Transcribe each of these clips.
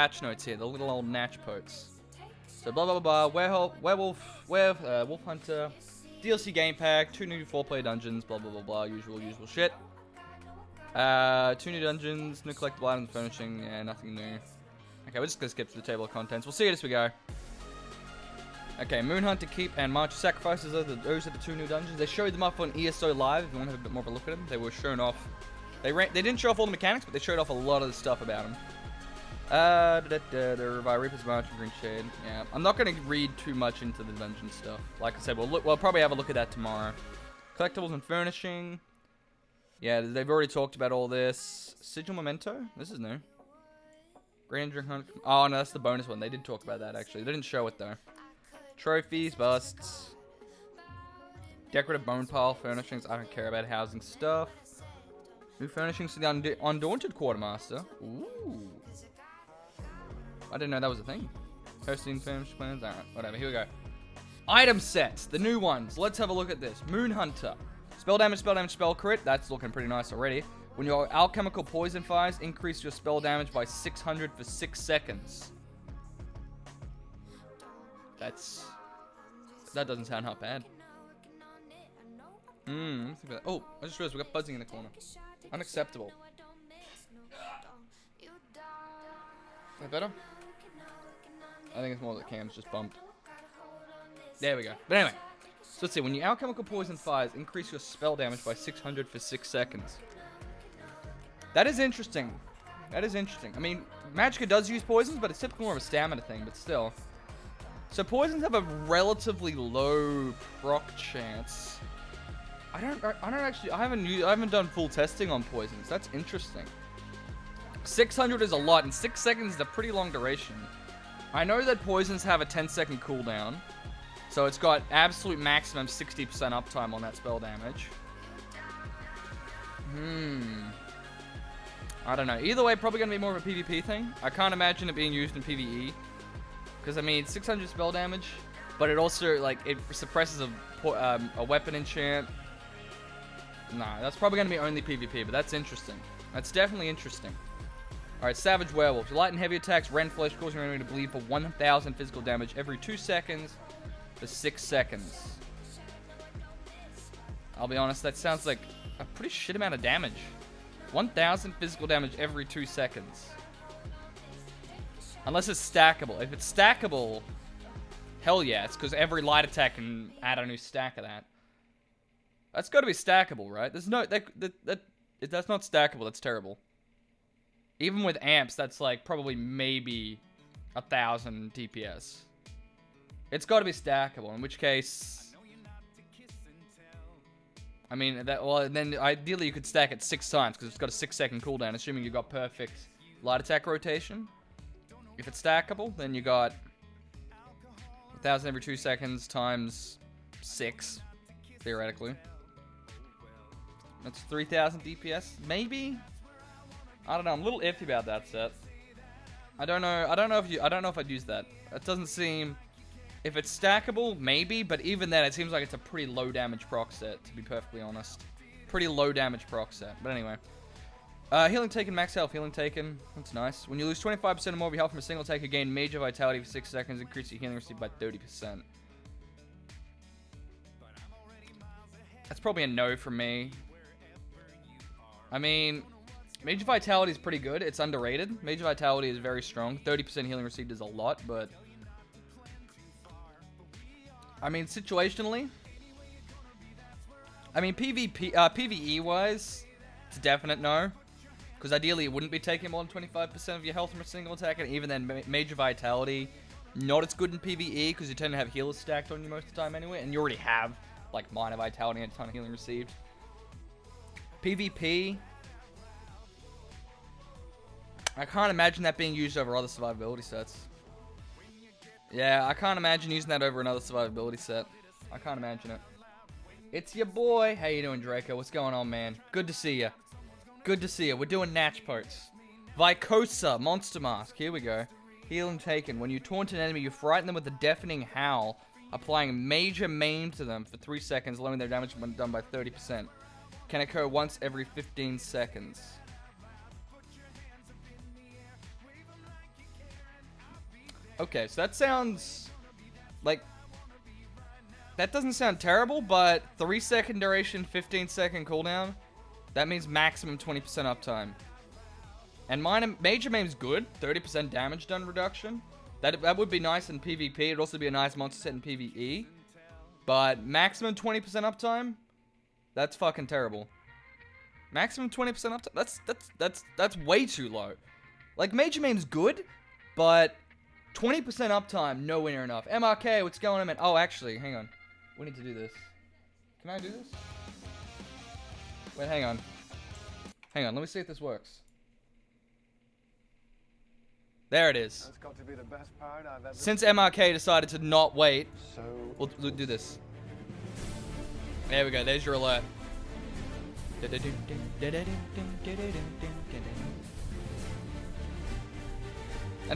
patch notes here, the little old natch potes. So blah blah blah, Wolfhunter, DLC game pack, 2 new 4-player dungeons, blah blah blah blah, usual shit. 2 new dungeons, new collectible items, furnishing, yeah, nothing new. Okay, we're just gonna skip to the table of contents. We'll see it as we go. Okay, Moonhunter Keep and March of Sacrifices, those are the 2 new dungeons. They showed them off on ESO Live, if you want to have a bit more of a look at them. They were shown off. They didn't show off all the mechanics, but they showed off a lot of the stuff about them. The Reaper's March and Green Shade. Yeah, I'm not going to read too much into the dungeon stuff. Like I said, we'll probably have a look at that tomorrow. Collectibles and furnishing. Yeah, they've already talked about all this. Sigil Memento? This is new. Grand Drink Hunt. Oh, no, that's the bonus one. They did talk about that, actually. They didn't show it, though. Trophies, busts. Decorative bone pile, furnishings. I don't care about housing stuff. New furnishings to the Undaunted Quartermaster. Ooh. I didn't know that was a thing. Hosting furnished plans. Alright, whatever. Here we go. Item sets. The new ones. Let's have a look at this. Moonhunter. Spell damage, spell crit. That's looking pretty nice already. When your alchemical poison fires, increase your spell damage by 600 for 6 seconds. That doesn't sound half bad. Oh, I just realized we got buzzing in the corner. Unacceptable. Is that better? I think it's more that cam's just bumped. There we go. But anyway, so let's see. When your alchemical poison fires, increase your spell damage by 600 for 6 seconds. That is interesting. That is interesting. I mean, Magicka does use poisons, but it's typically more of a stamina thing, but still. So poisons have a relatively low proc chance. I haven't done full testing on poisons. That's interesting. 600 is a lot, and 6 seconds is a pretty long duration. I know that poisons have a 10-second cooldown, so it's got absolute maximum 60% uptime on that spell damage. I don't know. Either way, probably going to be more of a PvP thing. I can't imagine it being used in PvE. Because, I mean, 600 spell damage, but it also, like, it suppresses a weapon enchant. Nah, that's probably going to be only PvP, but that's interesting. That's definitely interesting. Alright, Savage Werewolf. Your light and heavy attacks rend flesh, causing your enemy to bleed for 1,000 physical damage every 2 seconds for 6 seconds. I'll be honest, that sounds like a pretty shit amount of damage. 1,000 physical damage every 2 seconds. Unless it's stackable. If it's stackable, hell yeah, it's because every light attack can add a new stack of that. That's got to be stackable, right? There's no... If that's not stackable, that's terrible. Even with amps, that's like probably maybe 1,000 DPS. It's got to be stackable, in which case... I mean, then ideally you could stack it 6 times, because it's got a 6-second cooldown, assuming you got perfect light attack rotation. If it's stackable, then you got 1,000 every 2 seconds times 6, theoretically. That's 3,000 DPS, maybe? I don't know. I'm a little iffy about that set. I don't know if I'd use that. That doesn't seem... If it's stackable, maybe, but even then, it seems like it's a pretty low damage proc set, to be perfectly honest. Pretty low damage proc set. But anyway. Healing Taken, max health. Healing Taken. That's nice. When you lose 25% or more of your health from a single take, you gain Major Vitality for 6 seconds, increase your healing received by 30%. That's probably a no from me. I mean, Major Vitality is pretty good. It's underrated. Major Vitality is very strong. 30% healing received is a lot, but... I mean, situationally... I mean, PvE-wise, it's a definite no. Because ideally, it wouldn't be taking more than 25% of your health from a single attack, and even then, Major Vitality, not as good in PvE, because you tend to have healers stacked on you most of the time anyway, and you already have, like, Minor Vitality and a ton of healing received. PvP... I can't imagine that being used over other survivability sets. Yeah, I can't imagine using that over another survivability set. I can't imagine it. It's your boy. How you doing, Draco? What's going on, man? Good to see you. Good to see you. We're doing Natch parts. Vicosa, Monster Mask. Here we go. Healing Taken. When you taunt an enemy, you frighten them with a deafening howl, applying major maim to them for 3 seconds, lowering their damage when done by 30%. Can occur once every 15 seconds. Okay, so that sounds like... That doesn't sound terrible, but 3-second duration, 15-second cooldown. That means maximum 20% uptime. And Major Maim's good. 30% damage done reduction. That would be nice in PvP. It'd also be a nice monster set in PvE. But maximum 20% uptime? That's fucking terrible. Maximum 20% uptime? That's way too low. Like, Major Maim's good, but 20% uptime, nowhere near enough. MRK, what's going on, man? Oh, actually, hang on. We need to do this. Can I do this? Wait, hang on. Hang on, let me see if this works. There it is. That's got to be the best part I've ever Since MRK decided to not wait, so we'll do this. There we go, there's your alert. That needs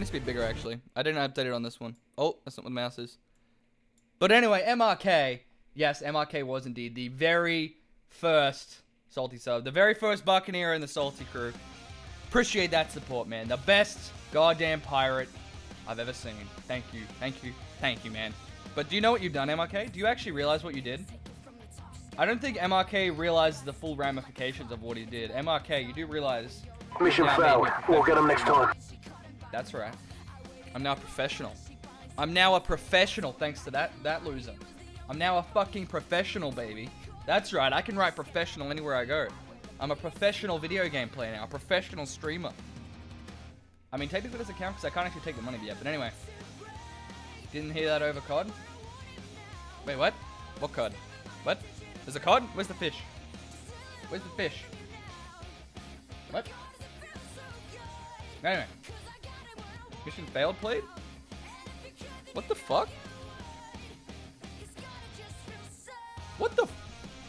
to be bigger, actually. I didn't update it on this one. Oh, that's not what the mouse is. But anyway, MRK. Yes, MRK was indeed the very first Salty sub. The very first Buccaneer in the Salty crew. Appreciate that support, man. The best goddamn pirate I've ever seen. Thank you. Thank you. Thank you, man. But do you know what you've done, MRK? Do you actually realize what you did? I don't think MRK realizes the full ramifications of what he did. MRK, you do realize... Mission failed. We'll get him next time. That's right. I'm now a professional. I'm now a professional thanks to that loser. I'm now a fucking professional, baby. That's right, I can write professional anywhere I go. I'm a professional video game player now, a professional streamer. I mean, technically it doesn't count because I can't actually take the money yet, but anyway. Didn't hear that over COD? Wait, what? What COD? What? There's a COD? Where's the fish? Where's the fish? What? Anyway. Mission failed played? What the fuck? What the...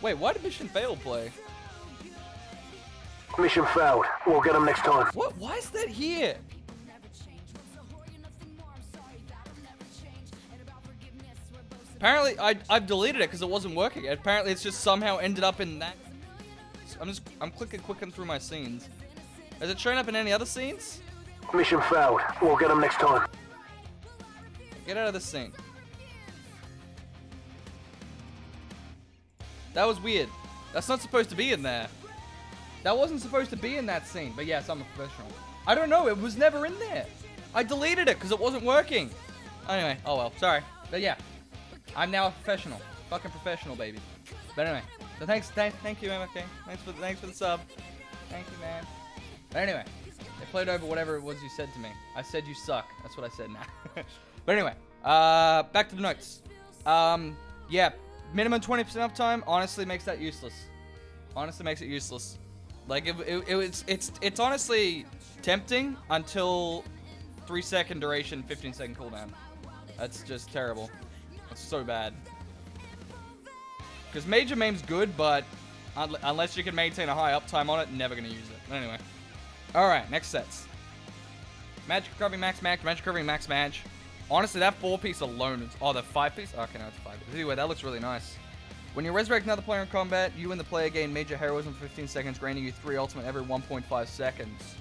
Wait, why did mission failed play? Mission failed. We'll get him next time. What? Why is that here? Apparently, I've deleted it because it wasn't working. Apparently, it's just somehow ended up in that... I'm clicking through my scenes. Is it showing up in any other scenes? Mission failed. We'll get him next time. Get out of this scene. That was weird. That's not supposed to be in there. That wasn't supposed to be in that scene. But yes, I'm a professional. I don't know. It was never in there. I deleted it because it wasn't working. Anyway. Oh well. Sorry. But yeah. I'm now a professional. Fucking professional, baby. But anyway. So thank you, MFK. Thanks for the sub. Thank you, man. But anyway. They played over whatever it was you said to me. I said you suck. That's what I said now. But anyway. Back to the notes. Yeah. Minimum 20% uptime honestly makes that useless. Honestly makes it useless. Like, it's honestly tempting until 3-second duration, 15-second cooldown. That's just terrible. That's so bad. Because Major Maim's good, but unless you can maintain a high uptime on it, never gonna use it. But anyway. Alright, next sets. Magic Recovery Max Match, Magic Recovery Max Match. Honestly, that 4-piece alone is... Oh, the 5-piece? Okay, no, it's 5-piece. Anyway, that looks really nice. When you resurrect another player in combat, you and the player gain major heroism for 15 seconds, granting you 3 ultimate every 1.5 seconds.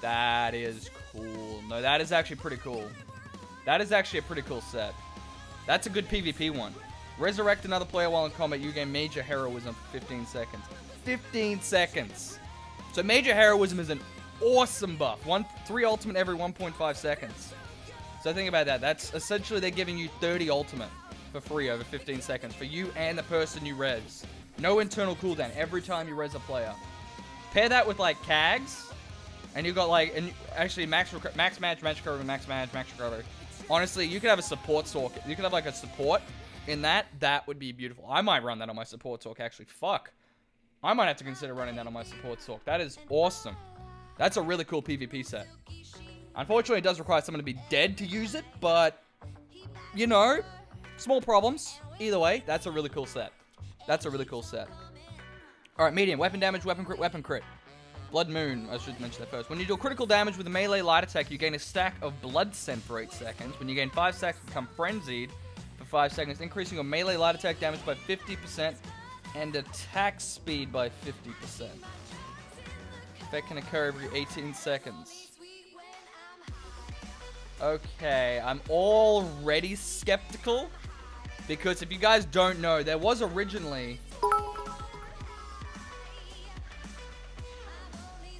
That is cool. No, that is actually pretty cool. That is actually a pretty cool set. That's a good PvP one. Resurrect another player while in combat, you gain major heroism for 15 seconds. 15 seconds! So major heroism is an awesome buff. 3 ultimate every 1.5 seconds. So think about that. That's essentially they're giving you 30 ultimate for free over 15 seconds for you and the person you res. No internal cooldown every time you res a player. Pair that with like CAGs, and you got like, and actually max match, match recovery, max match, max recovery. Honestly, you could have a support talk. You could have like a support in that. That would be beautiful. I might run that on my support talk. Actually, fuck. I might have to consider running that on my support talk. That is awesome. That's a really cool PvP set. Unfortunately, it does require someone to be dead to use it, but, you know, small problems. Either way, that's a really cool set. That's a really cool set. Alright, medium. Weapon damage, weapon crit, weapon crit. Blood Moon. I should mention that first. When you do critical damage with a melee light attack, you gain a stack of Blood Scent for 8 seconds. When you gain 5 stacks, become Frenzied for 5 seconds, increasing your melee light attack damage by 50% and attack speed by 50%. Effect can occur every 18 seconds. Okay, I'm already skeptical. Because if you guys don't know, there was originally...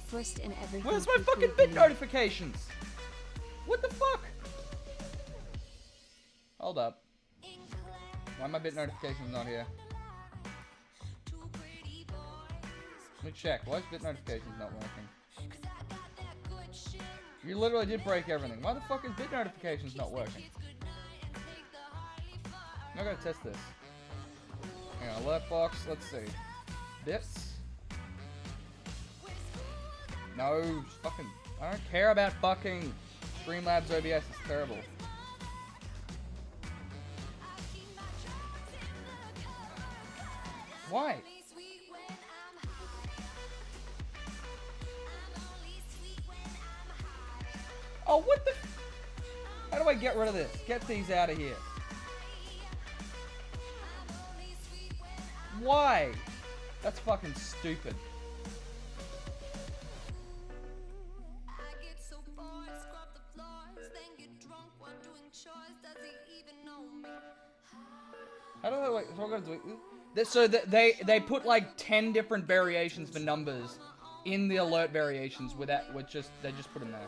First in everything. Where's my fucking bit notifications? What the fuck? Hold up. Why are my bit notifications not here? Let me check. Why is bit notifications not working? You literally did break everything. Why the fuck is bit notifications not working? I'm not gonna test this. Hang on, alert box. Let's see. Bits. No, fucking. I don't care about fucking Streamlabs OBS. It's terrible. Why? Oh, what the? How do I get rid of this? Get these out of here. Why? That's fucking stupid. How do I wait? So I'm gonna do it. So they put like 10 different variations for numbers in the alert variations with that, they just put them there.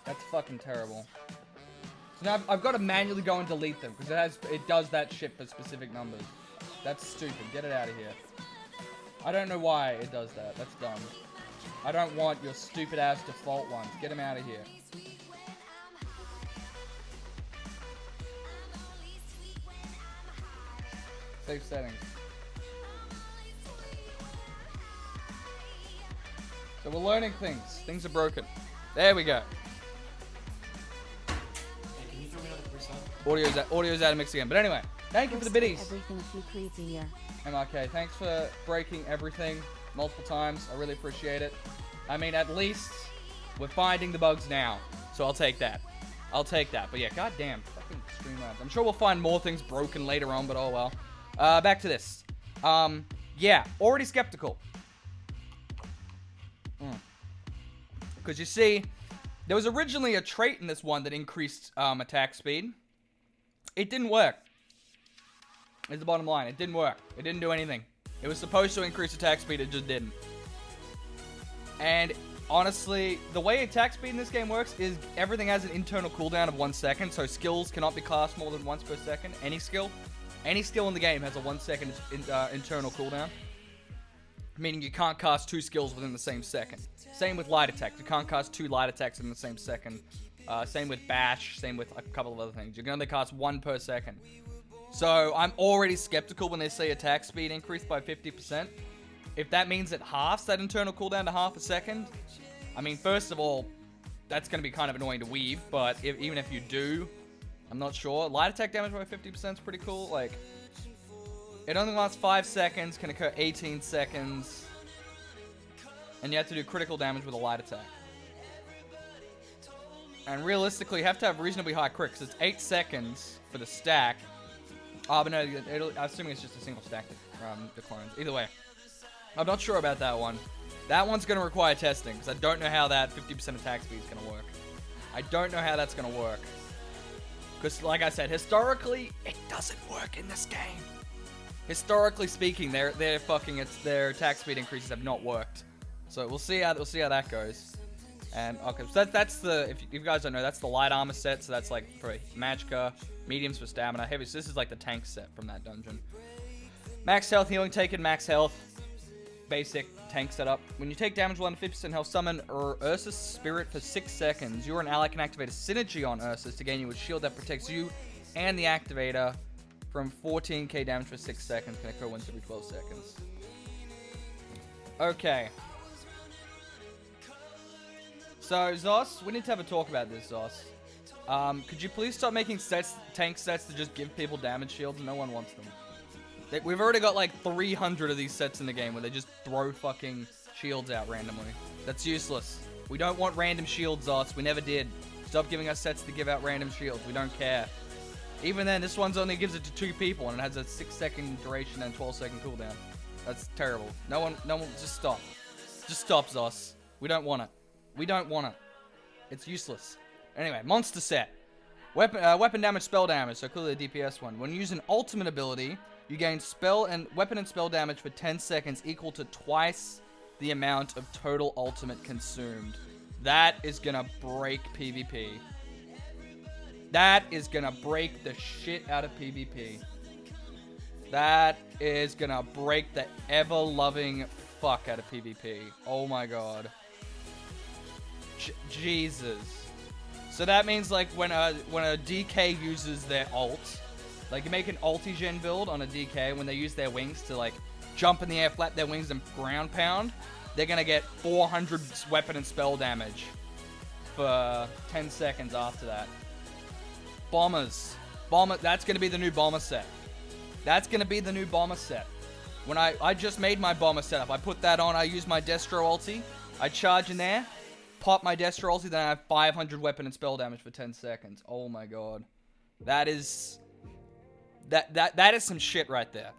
That's fucking terrible. So now I've got to manually go and delete them because it does that shit for specific numbers. That's stupid. Get it out of here. I don't know why it does that. That's dumb. I don't want your stupid ass default ones. Get them out of here. Save settings. So we're learning things. Things are broken. There we go. Hey, can you throw me another percent? Audio's out of mix again. But anyway, thank you for the biddies. Everything too creepy here. MRK, thanks for breaking everything multiple times. I really appreciate it. I mean, at least we're finding the bugs now. So I'll take that. I'll take that. But yeah, goddamn. Fucking Streamlabs. I'm sure we'll find more things broken later on, but oh well. Back to this. Yeah, already skeptical. Because you see, there was originally a trait in this one that increased attack speed. It didn't work. Is the bottom line. It didn't work. It didn't do anything. It was supposed to increase attack speed, it just didn't. And honestly, the way attack speed in this game works is everything has an internal cooldown of 1 second, so skills cannot be cast more than once per second. Any skill in the game has a 1 second internal cooldown. Meaning you can't cast 2 skills within the same second. Same with light attacks. You can't cast 2 light attacks in the same second. Same with bash. Same with a couple of other things. You can only cast 1 per second. So I'm already skeptical when they say attack speed increased by 50%. If that means it halves that internal cooldown to half a second, I mean, first of all, that's going to be kind of annoying to weave. But even if you do, I'm not sure. Light attack damage by 50% is pretty cool. Like, it only lasts 5 seconds, can occur 18 seconds. And you have to do critical damage with a light attack. And realistically, you have to have reasonably high crit, because it's 8 seconds for the stack. Oh, but no, I'm assuming it's just a single stack that declines. Either way, I'm not sure about that one. That one's going to require testing, because I don't know how that 50% attack speed is going to work. I don't know how that's going to work. Because, like I said, historically, it doesn't work in this game. Historically speaking, their attack speed increases have not worked. So we'll see how that goes. And okay, so that's the, if you guys don't know, that's the light armor set. So that's like for magicka, mediums for stamina, heavy. So this is like the tank set from that dungeon. Max health, healing taken, max health, basic tank setup. When you take damage while under 50% health, summon Ursus Spirit for 6 seconds. You or an ally can activate a synergy on Ursus to gain you a shield that protects you and the activator from 14k damage for 6 seconds. Can occur once every 12 seconds. Okay. So, Zos, we need to have a talk about this, Zos. Could you please stop making tank sets to just give people damage shields? No one wants them. We've already got like 300 of these sets in the game where they just throw fucking shields out randomly. That's useless. We don't want random shields, Zos. We never did. Stop giving us sets to give out random shields. We don't care. Even then, this one's only gives it to 2 people, and it has a 6-second duration and 12-second cooldown. That's terrible. No one, just stop. Just stop, Zos. We don't want it. We don't want it. It's useless. Anyway, monster set. Weapon damage, spell damage, so clearly a DPS one. When you use an ultimate ability, you gain weapon and spell damage for 10 seconds equal to twice the amount of total ultimate consumed. That is gonna break PvP. That is gonna break the shit out of PvP. That is gonna break the ever-loving fuck out of PvP. Oh my god. Jesus. So that means like when a DK uses their ult, like you make an ulti-gen build on a DK, when they use their wings to like jump in the air, flap their wings and ground pound, they're gonna get 400 weapon and spell damage for 10 seconds after that. Bombers. That's gonna be the new bomber set. That's gonna be the new bomber set. When I just made my bomber setup, I put that on, I use my Destro ulti, I charge in there, pop my Destro ulti, then I have 500 weapon and spell damage for 10 seconds. Oh my god. That is... That is some shit right there.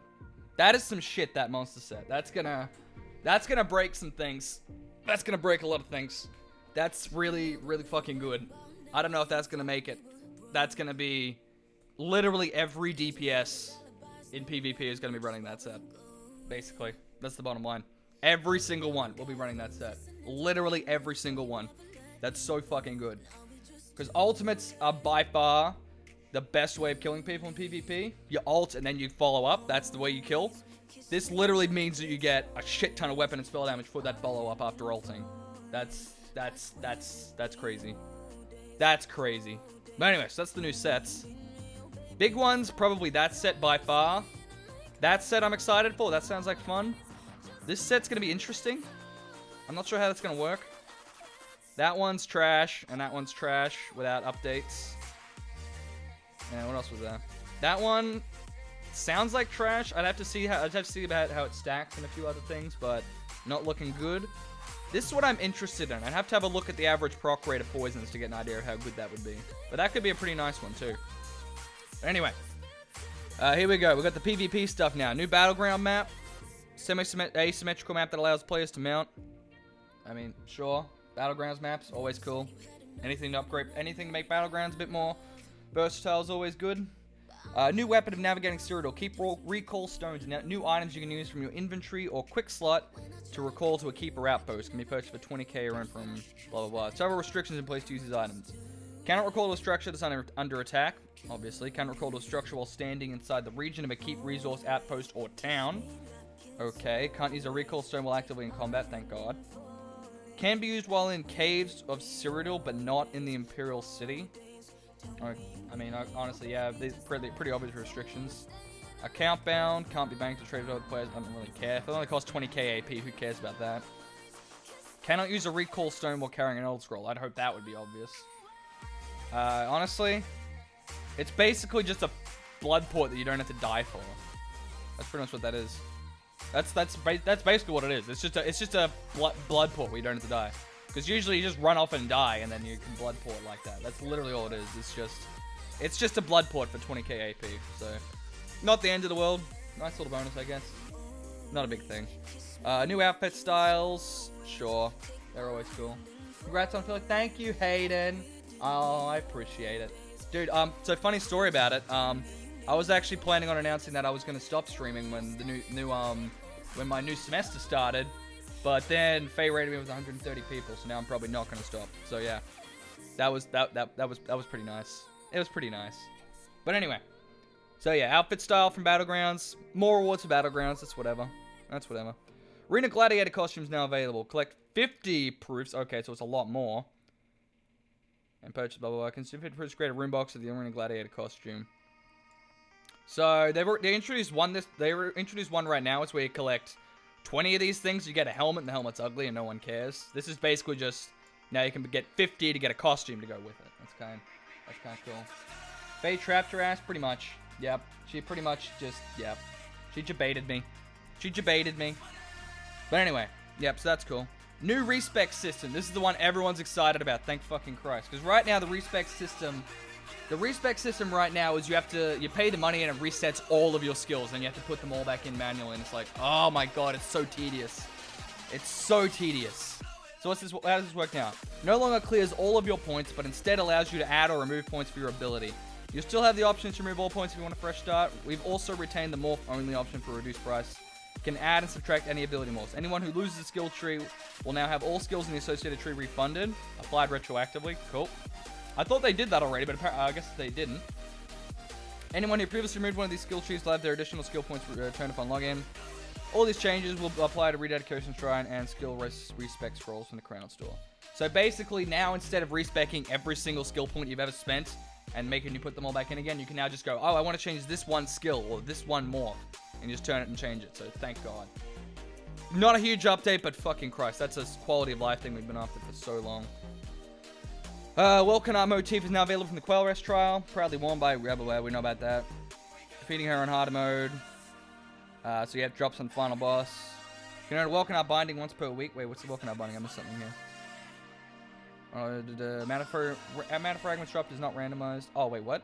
That is some shit, that monster set. That's gonna break some things. That's gonna break a lot of things. That's really, really fucking good. I don't know if that's gonna make it. That's gonna be... Literally every DPS in PvP is gonna be running that set. Basically. That's the bottom line. Every single one will be running that set. Literally every single one. That's so fucking good. Because ultimates are by far the best way of killing people in PvP. You ult and then you follow up. That's the way you kill. This literally means that you get a shit ton of weapon and spell damage for that follow up after ulting. That's crazy. That's crazy. But anyways, that's the new sets. Big ones, probably that set by far. That set I'm excited for. That sounds like fun. This set's gonna be interesting. I'm not sure how that's gonna work. That one's trash, and that one's trash without updates. And what else was there? That one sounds like trash. I'd have to see about how it stacks and a few other things, but not looking good. This is what I'm interested in. I'd have to have a look at the average proc rate of poisons to get an idea of how good that would be. But that could be a pretty nice one too. Anyway, here we go. We got the PvP stuff now. New battleground map. Asymmetrical map that allows players to mount. I mean, sure. Battlegrounds maps, always cool. Anything to upgrade, anything to make battlegrounds a bit more versatile is always good. New weapon of navigating Cyrodiil. Keep recall stones. New items you can use from your inventory or quick slot to recall to a keeper outpost. Can be purchased for 20k or from blah blah blah. Several restrictions in place to use these items. Cannot recall to a structure that's under attack. Obviously, cannot recall to a structure while standing inside the region of a keep resource outpost or town. Okay, can't use a recall stone while actively in combat, thank god. Can be used while in caves of Cyrodiil, but not in the Imperial City. I mean, honestly, yeah, these pretty obvious restrictions. Account bound, can't be banked or traded with other players, I don't really care. If it only costs 20k AP, who cares about that? Cannot use a recall stone while carrying an old scroll. I'd hope that would be obvious. Honestly, it's basically just a blood port that you don't have to die for. That's pretty much what that is. That's basically what it is. It's just a blood port where you don't have to die. Because usually you just run off and die, and then you can blood port like that. That's literally all it is. It's just a blood port for 20k AP. So, not the end of the world. Nice little bonus, I guess. Not a big thing. New outfit styles. Sure, they're always cool. Congrats on Philip. Thank you, Hayden. Oh, I appreciate it, dude. So funny story about it. I was actually planning on announcing that I was going to stop streaming when when my new semester started, but then Faye rated me with 130 people, so now I'm probably not going to stop. So yeah, that was pretty nice. It was pretty nice. But anyway, so yeah, outfit style from Battlegrounds, more rewards for Battlegrounds. That's whatever. Arena Gladiator costumes now available. Collect 50 proofs. Okay, so it's a lot more. And purchase blah blah blah. Consume 50 proofs to create a room box of the Arena Gladiator costume. So they introduced one introduced one right now. It's where you collect 20 of these things. You get a helmet, and the helmet's ugly, and no one cares. This is basically just now you can get 50 to get a costume to go with it. That's kind of cool. Faye trapped her ass, pretty much. Yep, she pretty much just she jebaited me. But anyway, yep. So that's cool. New respec system. This is the one everyone's excited about. Thank fucking Christ. Because right now the respec system right now is you pay the money and it resets all of your skills and you have to put them all back in manually, and it's like, oh my god, it's so tedious. It's so tedious. So how does this work now? No longer clears all of your points, but instead allows you to add or remove points for your ability. You still have the option to remove all points if you want a fresh start. We've also retained the morph-only option for reduced price. You can add and subtract any ability morphs. Anyone who loses a skill tree will now have all skills in the associated tree refunded. Applied retroactively. Cool. I thought they did that already, but I guess they didn't. Anyone who previously removed one of these skill trees will have their additional skill points returned upon login. All these changes will apply to Rededication Shrine and skill respec scrolls from the Crown Store. So basically now, instead of respecking every single skill point you've ever spent and making you put them all back in again, you can now just go, oh, I want to change this one skill or this one morph, and just turn it and change it. So thank God. Not a huge update, but fucking Christ, that's a quality of life thing we've been after for so long. Welcome motif is now available from the Quail Rest trial. Proudly worn by Rebel. We know about that. Defeating her in harder mode. So you have drops on the final boss. You know, Welcome binding once per week. Wait, what's the Welcome binding? I missed something here. The amount of fragments dropped is not randomized. Oh, wait, what?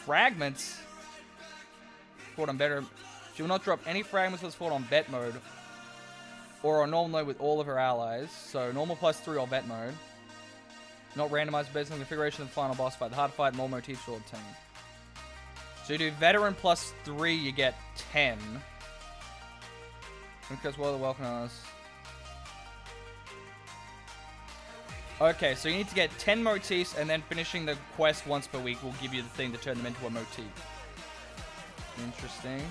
Fragments? Fought on better. She will not drop any fragments was fought on vet mode. Or on normal mode with all of her allies. So normal +3 or vet mode. Not randomized based on the configuration of the final boss fight. The hard fight, more motifs will obtain. So you do veteran +3, you get 10. Because well, the welcome us. Okay, so you need to get 10 motifs, and then finishing the quest once per week will give you the thing to turn them into a motif. Interesting.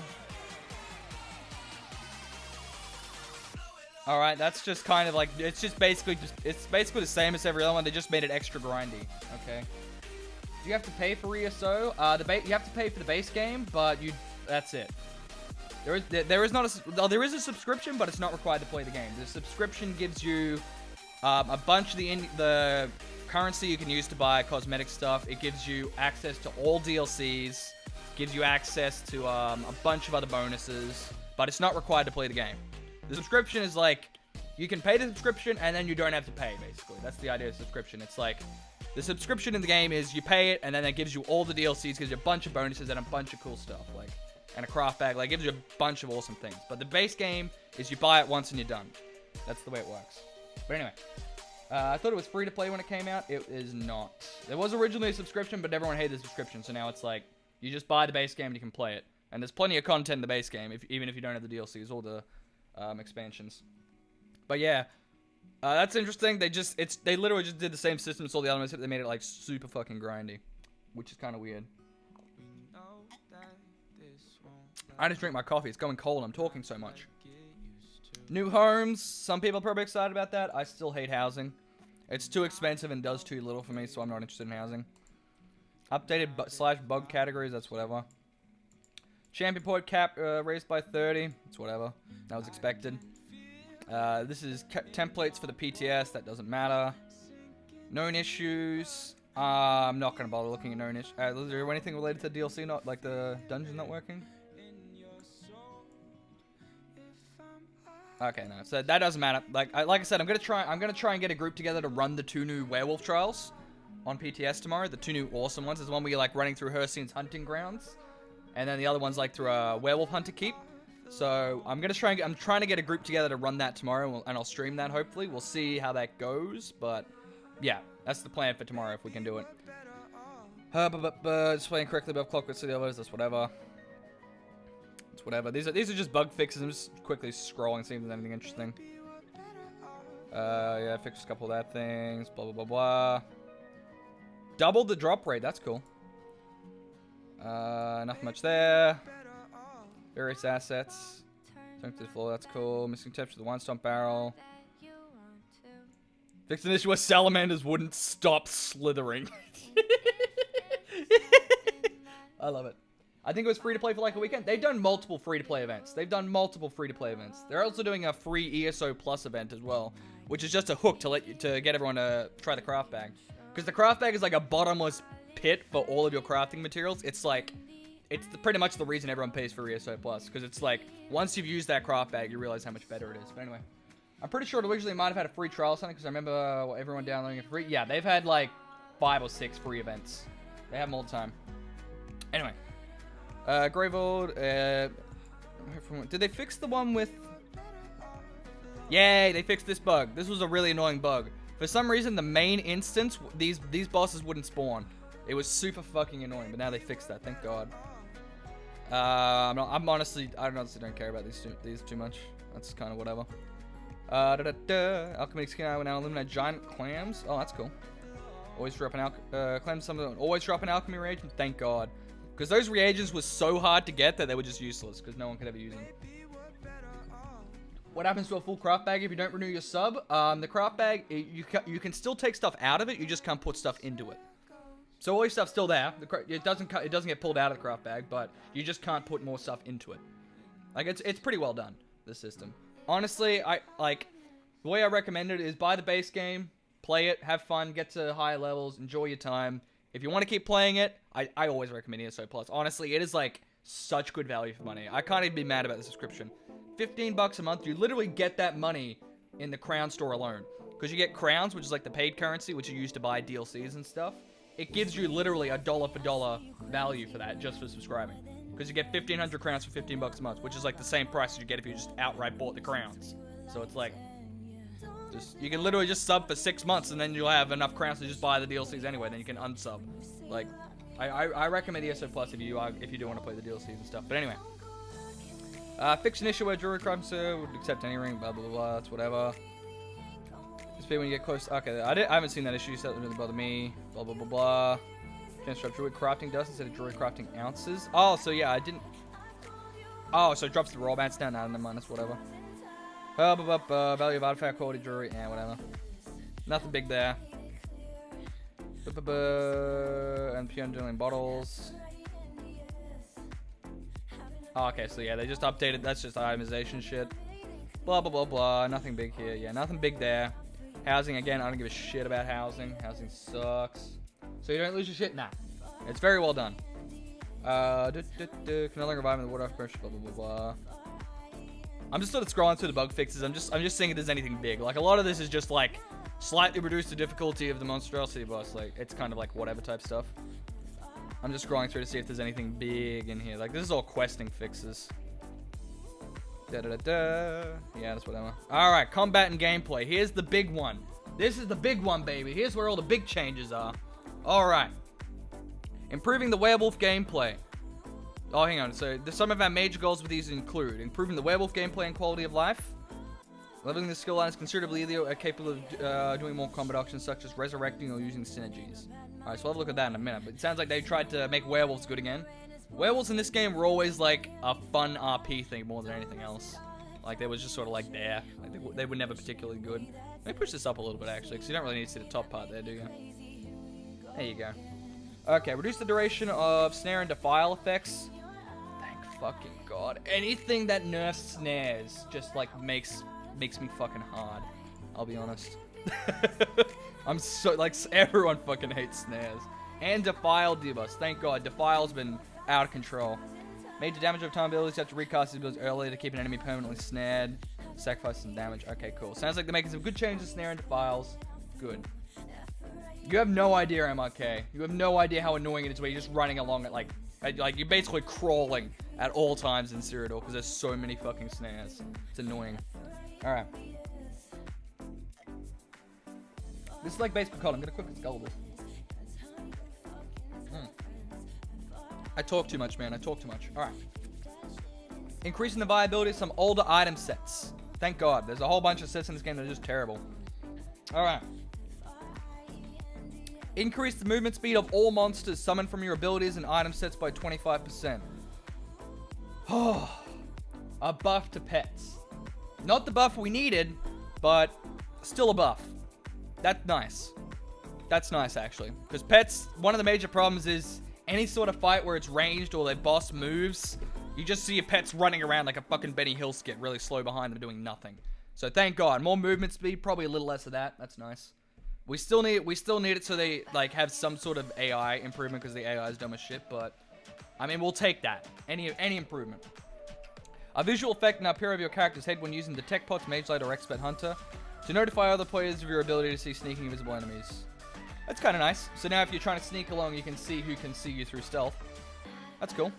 Alright, that's just kind of like, it's basically the same as every other one, they just made it extra grindy, okay? Do you have to pay for ESO? You have to pay for the base game, but that's it. There is a subscription, but it's not required to play the game. The subscription gives you a bunch of the currency you can use to buy cosmetic stuff. It gives you access to all DLCs, gives you access to a bunch of other bonuses, but it's not required to play the game. The subscription is like, you can pay the subscription and then you don't have to pay, basically. That's the idea of subscription. It's like, the subscription in the game is you pay it and then it gives you all the DLCs, gives you a bunch of bonuses and a bunch of cool stuff, like, and a craft bag, like, gives you a bunch of awesome things. But the base game is you buy it once and you're done. That's the way it works. But anyway, I thought it was free to play when it came out. It is not. There was originally a subscription, but everyone hated the subscription, so now it's like, you just buy the base game and you can play it. And there's plenty of content in the base game, even if you don't have the DLCs or the expansions. But yeah, that's interesting. They literally just did the same system as all the other ones, except they made it like super fucking grindy, which is kind of weird. I just drink my coffee. It's going cold. I'm talking so much. New homes. Some people are probably excited about that. I still hate housing. It's too expensive and does too little for me, so I'm not interested in housing. Updated /bug categories. That's whatever. Champion point cap raised by 30. It's whatever. That was expected. This is templates for the PTS. That doesn't matter. Known issues. I'm not going to bother looking at known issues. Is there anything related to DLC, not like the dungeon not working? Okay, no. So that doesn't matter. Like I said, I'm gonna try and get a group together to run the 2 new werewolf trials on PTS tomorrow. The 2 new awesome ones. There's one where you're like running through Hercine's hunting grounds, and then the other one's like through a werewolf hunter keep. So I'm trying to get a group together to run that tomorrow, and I'll stream that hopefully. We'll see how that goes, but yeah, that's the plan for tomorrow if we can do it. Just playing correctly above clock with the others. That's whatever. It's whatever. These are just bug fixes. I'm just quickly scrolling, seeing if there's anything interesting. Yeah, fixed a couple of that things. Blah blah blah blah. Doubled the drop rate. That's cool. Nothing much there. Various assets. Sunk to the floor. That's cool. Missing tips to the 1 stomp barrel. Fixed an issue where salamanders wouldn't stop slithering. I love it. I think it was free to play for like a weekend. They've done multiple free to play events. They're also doing a free ESO Plus event as well, which is just a hook to get everyone to try the craft bag. Because the craft bag is like a bottomless pit for all of your crafting materials. It's like, it's pretty much the reason everyone pays for ESO Plus. Because it's like, once you've used that craft bag, you realize how much better it is. But anyway, I'm pretty sure it originally might have had a free trial or something. Because I remember everyone downloading it for free. Yeah, they've had like 5 or 6 free events. They have them all the time. Anyway. Greyvold, did they fix the one with... Yay, they fixed this bug. This was a really annoying bug. For some reason, the main instance, these bosses wouldn't spawn. It was super fucking annoying, but now they fixed that. Thank God. I honestly don't care about these too much. That's kind of whatever. Alchemy skin will now eliminate giant clams. Oh, that's cool. Always drop an clams. Always drop an alchemy reagent. Thank God, because those reagents were so hard to get that they were just useless because no one could ever use them. What happens to a full craft bag if you don't renew your sub? The craft bag, you can still take stuff out of it. You just can't put stuff into it. So all your stuff's still there. It doesn't get pulled out of the craft bag, but you just can't put more stuff into it. Like it's pretty well done, this system. Honestly, the way I recommend it is buy the base game, play it, have fun, get to higher levels, enjoy your time. If you want to keep playing it, I always recommend ESO Plus. Honestly, it is like such good value for money. I can't even be mad about the subscription. $15 a month, you literally get that money in the crown store alone. Because you get crowns, which is like the paid currency, which you use to buy DLCs and stuff. It gives you literally a dollar for dollar value for that, just for subscribing. Because you get 1,500 crowns for $15 a month, which is like the same price as you get if you just outright bought the crowns. So it's like, you can literally just sub for 6 months, and then you'll have enough crowns to just buy the DLCs anyway. Then you can unsub. Like, I recommend ESO Plus if you do want to play the DLCs and stuff. But anyway, fix an issue where jewelry crafter would accept any ring. Blah blah blah. That's whatever. Speed when you get close. Okay, I haven't seen that issue, so that doesn't really bother me. Blah blah blah blah. Chance to drop druid crafting dust instead of druid crafting ounces. Oh, so yeah, I didn't. Oh, so it drops the raw bats down. Nah, minus whatever. Value of artifact quality jewelry. Yeah, whatever. Nothing big there. And pure in bottles. Oh, okay, so yeah, they just updated. That's just itemization shit. Blah blah blah blah. Nothing big here. Yeah, nothing big there. Housing again. I don't give a shit about housing. Housing sucks. So you don't lose your shit? Nah. It's very well done. Can no longer revive in the water off pressure. Blah blah blah blah. I'm just sort of scrolling through the bug fixes. I'm just seeing if there's anything big. Like a lot of this is just like slightly reduce the difficulty of the monstrosity boss. Like it's kind of like whatever type stuff. I'm just scrolling through to see if there's anything big in here. Like this is all questing fixes. Yeah, that's whatever. All right, combat and gameplay. Here's the big one. This is the big one, baby. Here's where all the big changes are. All right. Improving the werewolf gameplay. Oh, hang on. So some of our major goals with these include improving the werewolf gameplay and quality of life, leveling the skill lines considerably, capable of doing more combat options such as resurrecting or using synergies. All right, so we'll have a look at that in a minute. But it sounds like they tried to make werewolves good again. Werewolves in this game were always like a fun RP thing more than anything else. Like they was just sort of like there. Like they were never particularly good. Let me push this up a little bit actually, because you don't really need to see the top part there, do you? There you go. Okay, reduce the duration of snare and defile effects. Thank fucking God. Anything that nerfs snares just like makes me fucking hard. I'll be honest. I'm so like everyone fucking hates snares. And defile debuffs. Thank God, defile's been out of control. Major damage over time abilities, you have to recast these abilities early to keep an enemy permanently snared. Sacrifice some damage. Okay, cool. Sounds like they're making some good changes to snare and defiles. Good. You have no idea, MRK. You have no idea how annoying it is where you're just running along at like you're basically crawling at all times in Cyrodiil because there's so many fucking snares. It's annoying. Alright. This is like base Picard. I'm gonna quickly skull this. I talk too much, man. I talk too much. Alright. Increasing the viability of some older item sets. Thank God. There's a whole bunch of sets in this game that are just terrible. Alright. Increase the movement speed of all monsters summoned from your abilities and item sets by 25%. Oh. A buff to pets. Not the buff we needed, but still a buff. That's nice. That's nice, actually. Because pets, one of the major problems is any sort of fight where it's ranged or their boss moves, you just see your pets running around like a fucking Benny Hill skit, really slow behind them doing nothing. So thank God. More movement speed, probably a little less of that. That's nice. We still need it so they like have some sort of AI improvement because the AI is dumb as shit, but I mean, we'll take that. Any improvement. A visual effect in the appear of your character's head when using Detect Pots, Mage Light, or Expert Hunter to notify other players of your ability to see sneaking invisible enemies. That's kind of nice. So now if you're trying to sneak along, you can see who can see you through stealth. That's cool.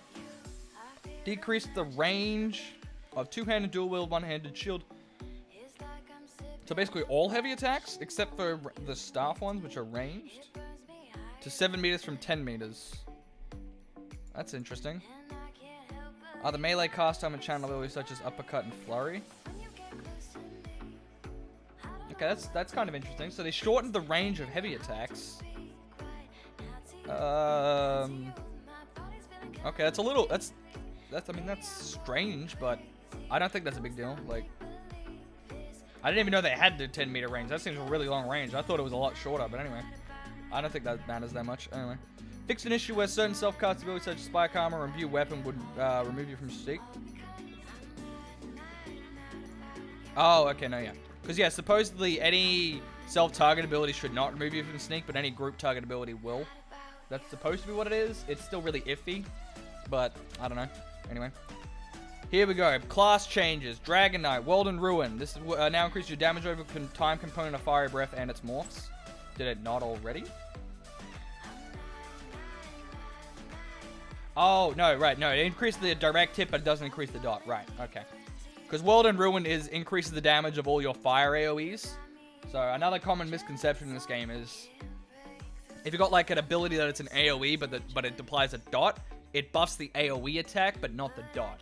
Decrease the range of two-handed dual-wield, one-handed shield So basically all heavy attacks, except for the staff ones, which are ranged, to 7 meters from 10 meters. That's interesting. The melee cast time and channel abilities such as uppercut and flurry. Okay, that's kind of interesting. So they shortened the range of heavy attacks. Okay, that's a little, that's I mean, that's strange, but I don't think that's a big deal. Like, I didn't even know they had the 10 meter range. That seems a really long range. I thought it was a lot shorter, but anyway. I don't think that matters that much. Anyway. Fixed an issue where certain self-cast abilities such as Spike Armor or Imbue Weapon would remove you from Mystique. Oh, okay, no, yeah. Because, yeah, supposedly any self-target ability should not remove you from Sneak, but any group target ability will. That's supposed to be what it is. It's still really iffy, but I don't know. Anyway. Here we go. Class changes. Dragon Knight, World and Ruin. This now increases your damage over time component of Fiery Breath and its morphs. Did it not already? Oh, no, right, no. It increases the direct hit, but it doesn't increase the dot. Right, okay. Because World and Ruin increases the damage of all your fire AoEs. So another common misconception in this game is if you got like an ability that it's an AoE, but it applies a dot, it buffs the AoE attack, but not the dot.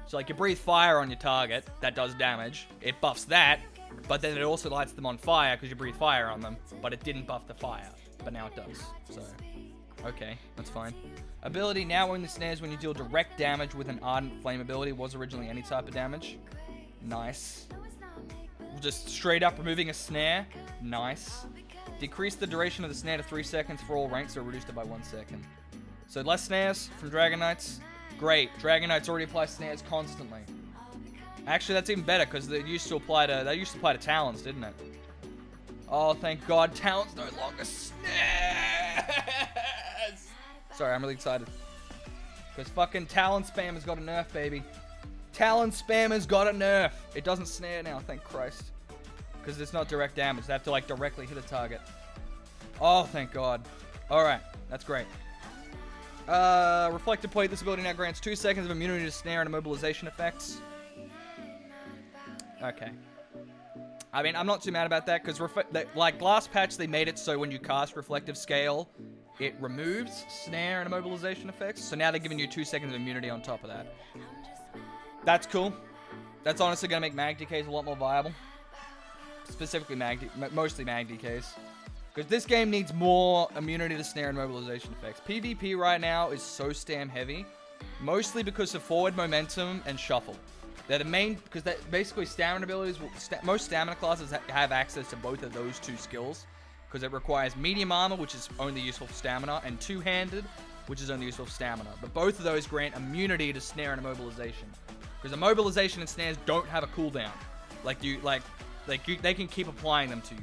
So like you breathe fire on your target, that does damage. It buffs that, but then it also lights them on fire because you breathe fire on them, but it didn't buff the fire, but now it does. So, okay, that's fine. Ability now only snares when you deal direct damage with an Ardent Flame ability. Was originally any type of damage. Nice. Just straight up removing a snare. Nice. Decrease the duration of the snare to 3 seconds for all ranks, or reduced it by 1 second. So less snares from Dragon Knights. Great. Dragon Knights already apply snares constantly. Actually, that's even better because they used to apply to Talons, didn't it? Oh, thank God, Talons no longer snares. Sorry, I'm really excited because fucking Talon spam has got a nerf, baby. Talon spam has got a nerf. It doesn't snare now, thank Christ, because it's not direct damage. They have to like directly hit a target. Oh, thank God. All right, that's great. Reflective Plate. This ability now grants 2 seconds of immunity to snare and immobilization effects. Okay. I mean, I'm not too mad about that, because like last patch, they made it so when you cast Reflective Scale, it removes snare and immobilization effects. So now they're giving you 2 seconds of immunity on top of that. That's cool. That's honestly going to make Mag DKs a lot more viable. Specifically mostly Mag DKs. Because this game needs more immunity to snare and mobilization effects. PvP right now is so stam heavy. Mostly because of forward momentum and shuffle. They're the main, because basically stamina abilities, most stamina classes have access to both of those two skills. Because it requires medium armor, which is only useful for stamina, and two-handed, which is only useful for stamina. But both of those grant immunity to snare and immobilization. Because immobilization and snares don't have a cooldown. They can keep applying them to you.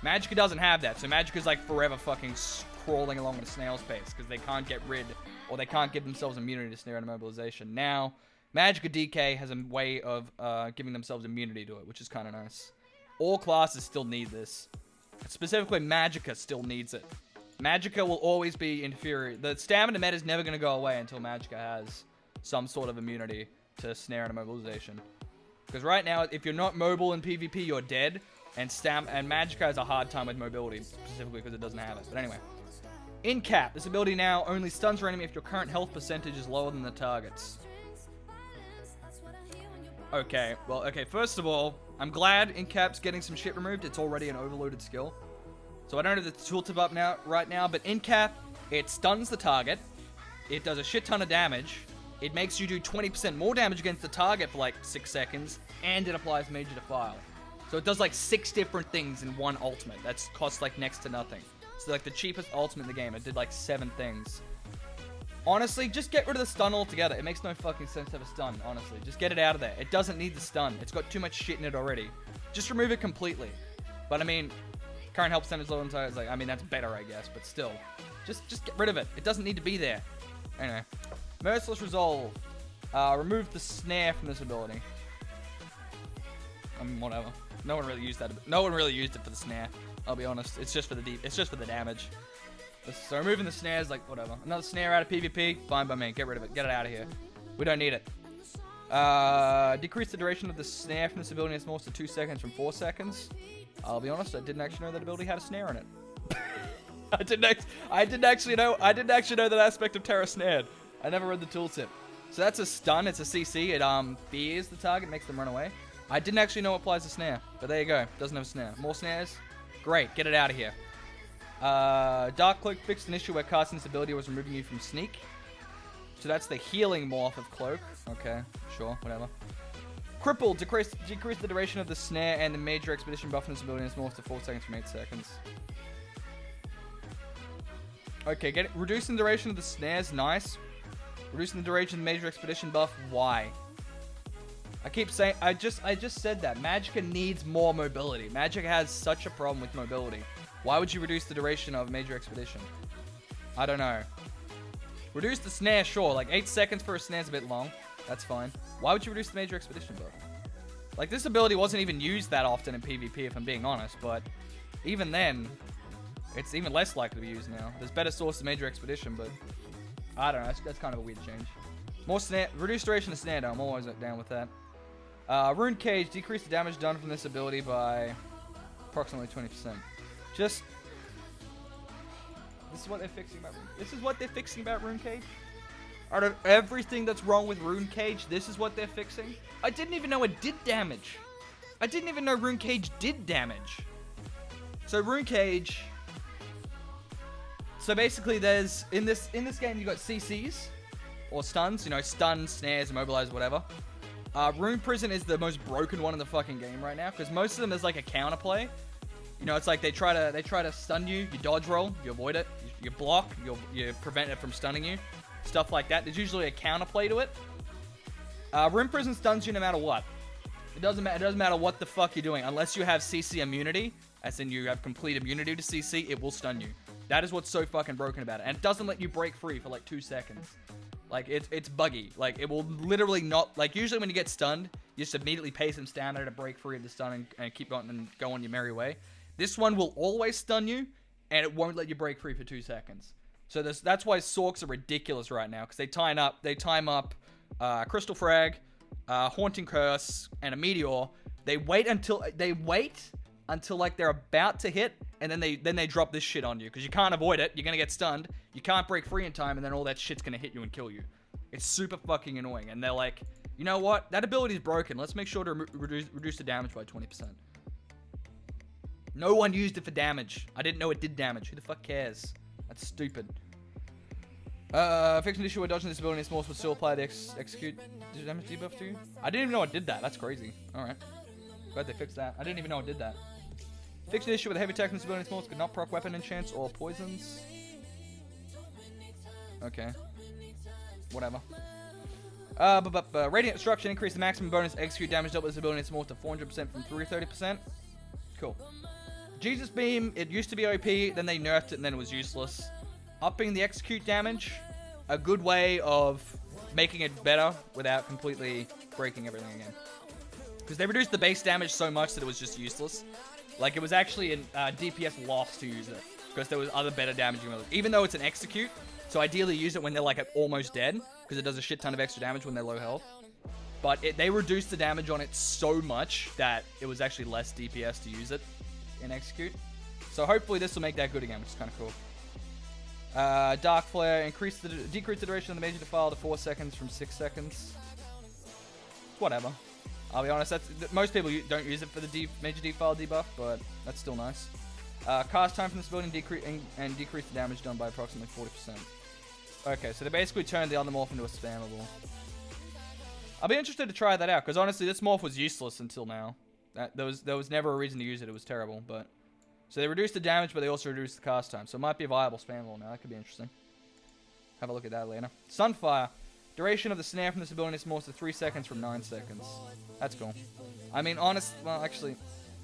Magicka doesn't have that, so Magicka's like forever fucking crawling along at a snail's pace because they can't get rid, or they can't give themselves immunity to snare and immobilization. Now, Magicka DK has a way of giving themselves immunity to it, which is kind of nice. All classes still need this. Specifically, Magicka still needs it. Magicka will always be inferior. The stamina meta is never going to go away until Magicka has some sort of immunity to snare and immobilization. Because right now, if you're not mobile in PvP, you're dead. And Magicka has a hard time with mobility, specifically because it doesn't have it. But anyway. In cap, this ability now only stuns your enemy if your current health percentage is lower than the target's. Okay, well, okay, first of all, I'm glad in cap's getting some shit removed. It's already an overloaded skill. So I don't have the tooltip up right now, but in cap, it stuns the target. It does a shit ton of damage. It makes you do 20% more damage against the target for like 6 seconds, and it applies Major Defile. So it does like 6 different things in one ultimate. That's costs like next to nothing. So like the cheapest ultimate in the game, it did like 7 things. Honestly, just get rid of the stun altogether. It makes no fucking sense to have a stun, honestly. Just get it out of there. It doesn't need the stun. It's got too much shit in it already. Just remove it completely. But I mean, current health percentage low on targets, like, I mean, that's better, I guess, but still. Just get rid of it. It doesn't need to be there. Anyway. Merciless Resolve. Remove the snare from this ability. I mean, whatever. No one really used that. No one really used it for the snare. I'll be honest. It's just for the damage. So removing the snares, like, whatever. Another snare out of PvP, fine by me. Get rid of it. Get it out of here. We don't need it. Decrease the duration of the snare from this ability in its morphs to 2 seconds from 4 seconds. I'll be honest, I didn't actually know that ability had a snare in it. I didn't actually know that aspect of Terra snared. I never read the tooltip. So that's a stun. It's a CC. It fears the target, makes them run away. I didn't actually know it applies to snare, but there you go. Doesn't have a snare. More snares. Great. Get it out of here. Dark Cloak fixed an issue where casting this ability was removing you from sneak. So that's the healing morph of Cloak. Okay, sure, whatever. Cripple, decrease the duration of the snare and the major expedition buff in this ability in its morph to 4 seconds from 8 seconds. Okay, reducing the duration of the snares, nice. Reducing the duration of the major expedition buff, why? I keep saying, I just said that. Magicka needs more mobility. Magicka has such a problem with mobility. Why would you reduce the duration of major expedition? I don't know. Reduce the snare, sure. Like 8 seconds for a snare is a bit long. That's fine. Why would you reduce the major expedition buff? Like this ability wasn't even used that often in PvP if I'm being honest, but even then, it's even less likely to be used now. There's better source of major expedition, but I don't know. That's kind of a weird change. More snare, reduced duration of snare though. I'm always down with that. Rune Cage, decrease the damage done from this ability by approximately 20%. Just, this is what they're fixing about Rune. This is what they're fixing about Rune Cage. Out of everything that's wrong with Rune Cage, this is what they're fixing. I didn't even know it did damage. I didn't even know Rune Cage did damage. So Rune Cage. So basically, there's in this game you got CCs or stuns. You know, stuns, snares, immobilize, whatever. Rune Prison is the most broken one in the fucking game right now because most of them there's like a counterplay. You know, it's like they try to stun you, you dodge roll, you avoid it, you block, you prevent it from stunning you, stuff like that. There's usually a counterplay to it. Rune Prison stuns you no matter what. It doesn't matter what the fuck you're doing unless you have CC immunity, as in you have complete immunity to CC. It will stun you. That is what's so fucking broken about it, and it doesn't let you break free for like 2 seconds. Like it's buggy. Like it will literally not. Like usually when you get stunned, you just immediately pay some stamina to break free of the stun and keep going and go on your merry way. This one will always stun you, and it won't let you break free for 2 seconds. So that's why Sorks are ridiculous right now, because they time up Crystal Frag, Haunting Curse, and a Meteor. They wait until like they're about to hit, and then they drop this shit on you, because you can't avoid it. You're gonna get stunned. You can't break free in time, and then all that shit's gonna hit you and kill you. It's super fucking annoying, and they're like, you know what? That ability is broken. Let's make sure to reduce the damage by 20%. No one used it for damage. I didn't know it did damage. Who the fuck cares? That's stupid. Fix an issue where dodging this ability in small would still apply the execute damage debuff to you. I didn't even know it did that. That's crazy. Alright. Glad they fixed that. I didn't even know it did that. Fix an issue with a heavy attack in this ability in small could not proc weapon enchants or poisons. Okay. Whatever. Radiant Destruction increase the maximum bonus execute damage dealt with this ability in small to 400% from 330%. Cool. Jesus Beam, it used to be OP, then they nerfed it, and then it was useless. Upping the execute damage, a good way of making it better without completely breaking everything again. Because they reduced the base damage so much that it was just useless. Like, it was actually an DPS loss to use it, because there was other better damaging moves. Even though it's an execute, so ideally use it when they're like almost dead, because it does a shit ton of extra damage when they're low health. But they reduced the damage on it so much that it was actually less DPS to use it in execute. So hopefully this will make that good again, which is kind of cool. Dark Flare, decrease the duration of the major defile to 4 seconds from 6 seconds. Whatever. I'll be honest, most people don't use it for the major defile debuff, but that's still nice. Cast time from this ability and decrease the damage done by approximately 40%. Okay, so they basically turned the other morph into a spammable. I'll be interested to try that out, because honestly, this morph was useless until now. There was never a reason to use it. It was terrible, but... So they reduced the damage, but they also reduced the cast time. So it might be a viable spammable now. That could be interesting. Have a look at that later. Sunfire. Duration of the snare from this ability is more to 3 seconds from 9 seconds. That's cool. I mean, well, actually...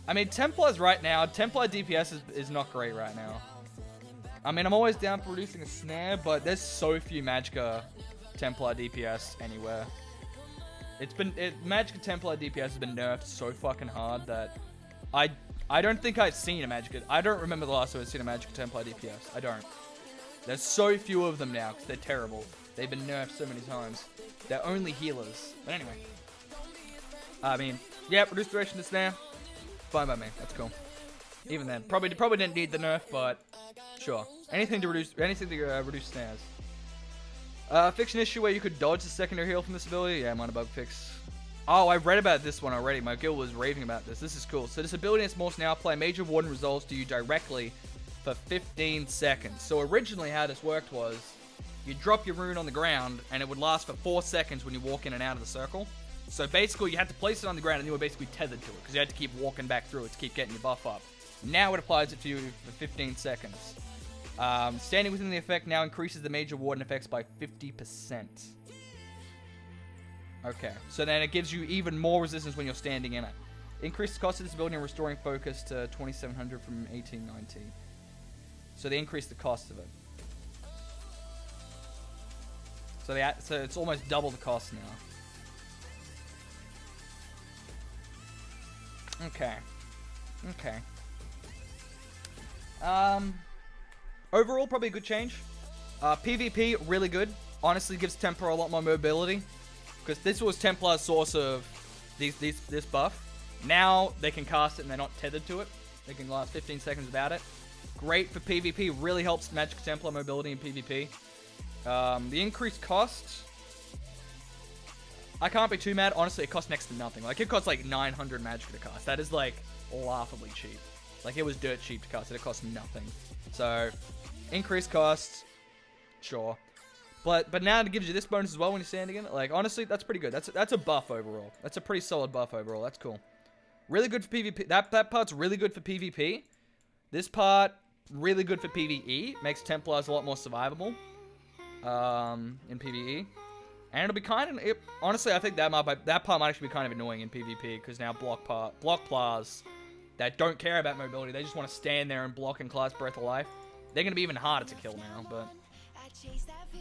I mean, Templars right now, Templar DPS is not great right now. I mean, I'm always down for reducing a snare, but there's so few Magicka Templar DPS anywhere. Magicka Templar DPS has been nerfed so fucking hard that I don't think I've seen a Magicka. I don't remember the last time I've seen a Magicka Templar DPS. I don't. There's so few of them now because they're terrible. They've been nerfed so many times. They're only healers. But anyway. I mean, yeah, reduce duration to snare. Fine by me. That's cool. Even then, probably didn't need the nerf, but sure. Anything to reduce snares. Fix an issue where you could dodge the secondary heal from this ability. Yeah, minor bug fix. Oh, I've read about this one already. My guild was raving about this. This is cool. So this ability is more now apply major warden resolves to you directly for 15 seconds. So originally how this worked was you drop your rune on the ground and it would last for 4 seconds when you walk in and out of the circle. So basically you had to place it on the ground and you were basically tethered to it because you had to keep walking back through it to keep getting your buff up. Now it applies it to you for 15 seconds. Standing within the effect now increases the major warden effects by 50%. Okay, so then it gives you even more resistance when you're standing in it. Increase the cost of this ability and restoring focus to 2700 from 1890. So they increase the cost of it. So it's almost double the cost now. Okay. Overall, probably a good change. PvP, really good. Honestly, gives Templar a lot more mobility. Because this was Templar's source of this buff. Now, they can cast it and they're not tethered to it. They can last 15 seconds without it. Great for PvP. Really helps Magic Templar mobility in PvP. The increased cost... I can't be too mad. Honestly, it costs next to nothing. Like, it costs like 900 magic to cast. That is, like, laughably cheap. Like, it was dirt cheap to cast it. It costs nothing. So, increased costs, sure. But now it gives you this bonus as well when you're standing in it. Like, honestly, that's pretty good. That's a buff overall. That's a pretty solid buff overall. That's cool. Really good for PvP. That part's really good for PvP. This part, really good for PvE. Makes Templars a lot more survivable in PvE. And it'll be kind of... honestly, I think that part might actually be kind of annoying in PvP. Because now block plars that don't care about mobility, they just want to stand there and block and class Breath of Life. They're going to be even harder to kill now, but...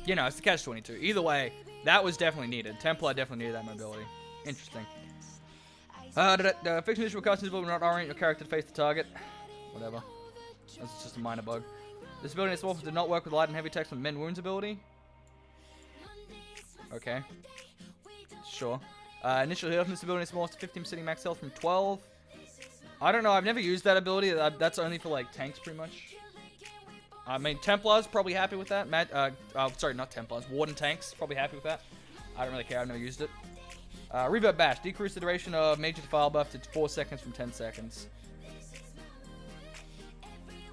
you know, it's the catch-22. Either way, that was definitely needed. Templar definitely needed that mobility. Interesting. Fix an issue with casting ability will not orient your character to face the target. Whatever. That's just a minor bug. This ability is did not work with light and heavy attacks with mend wounds ability. Okay. Sure. Initial heal from this ability is more to 15% max health from 12. I don't know, I've never used that ability. That's only for, like, tanks, pretty much. I mean, Templars probably happy with that. Sorry, not Templars. Warden tanks probably happy with that. I don't really care. I've never used it. Revert Bash. Decrease the duration of Major Defile buff to 4 seconds from 10 seconds.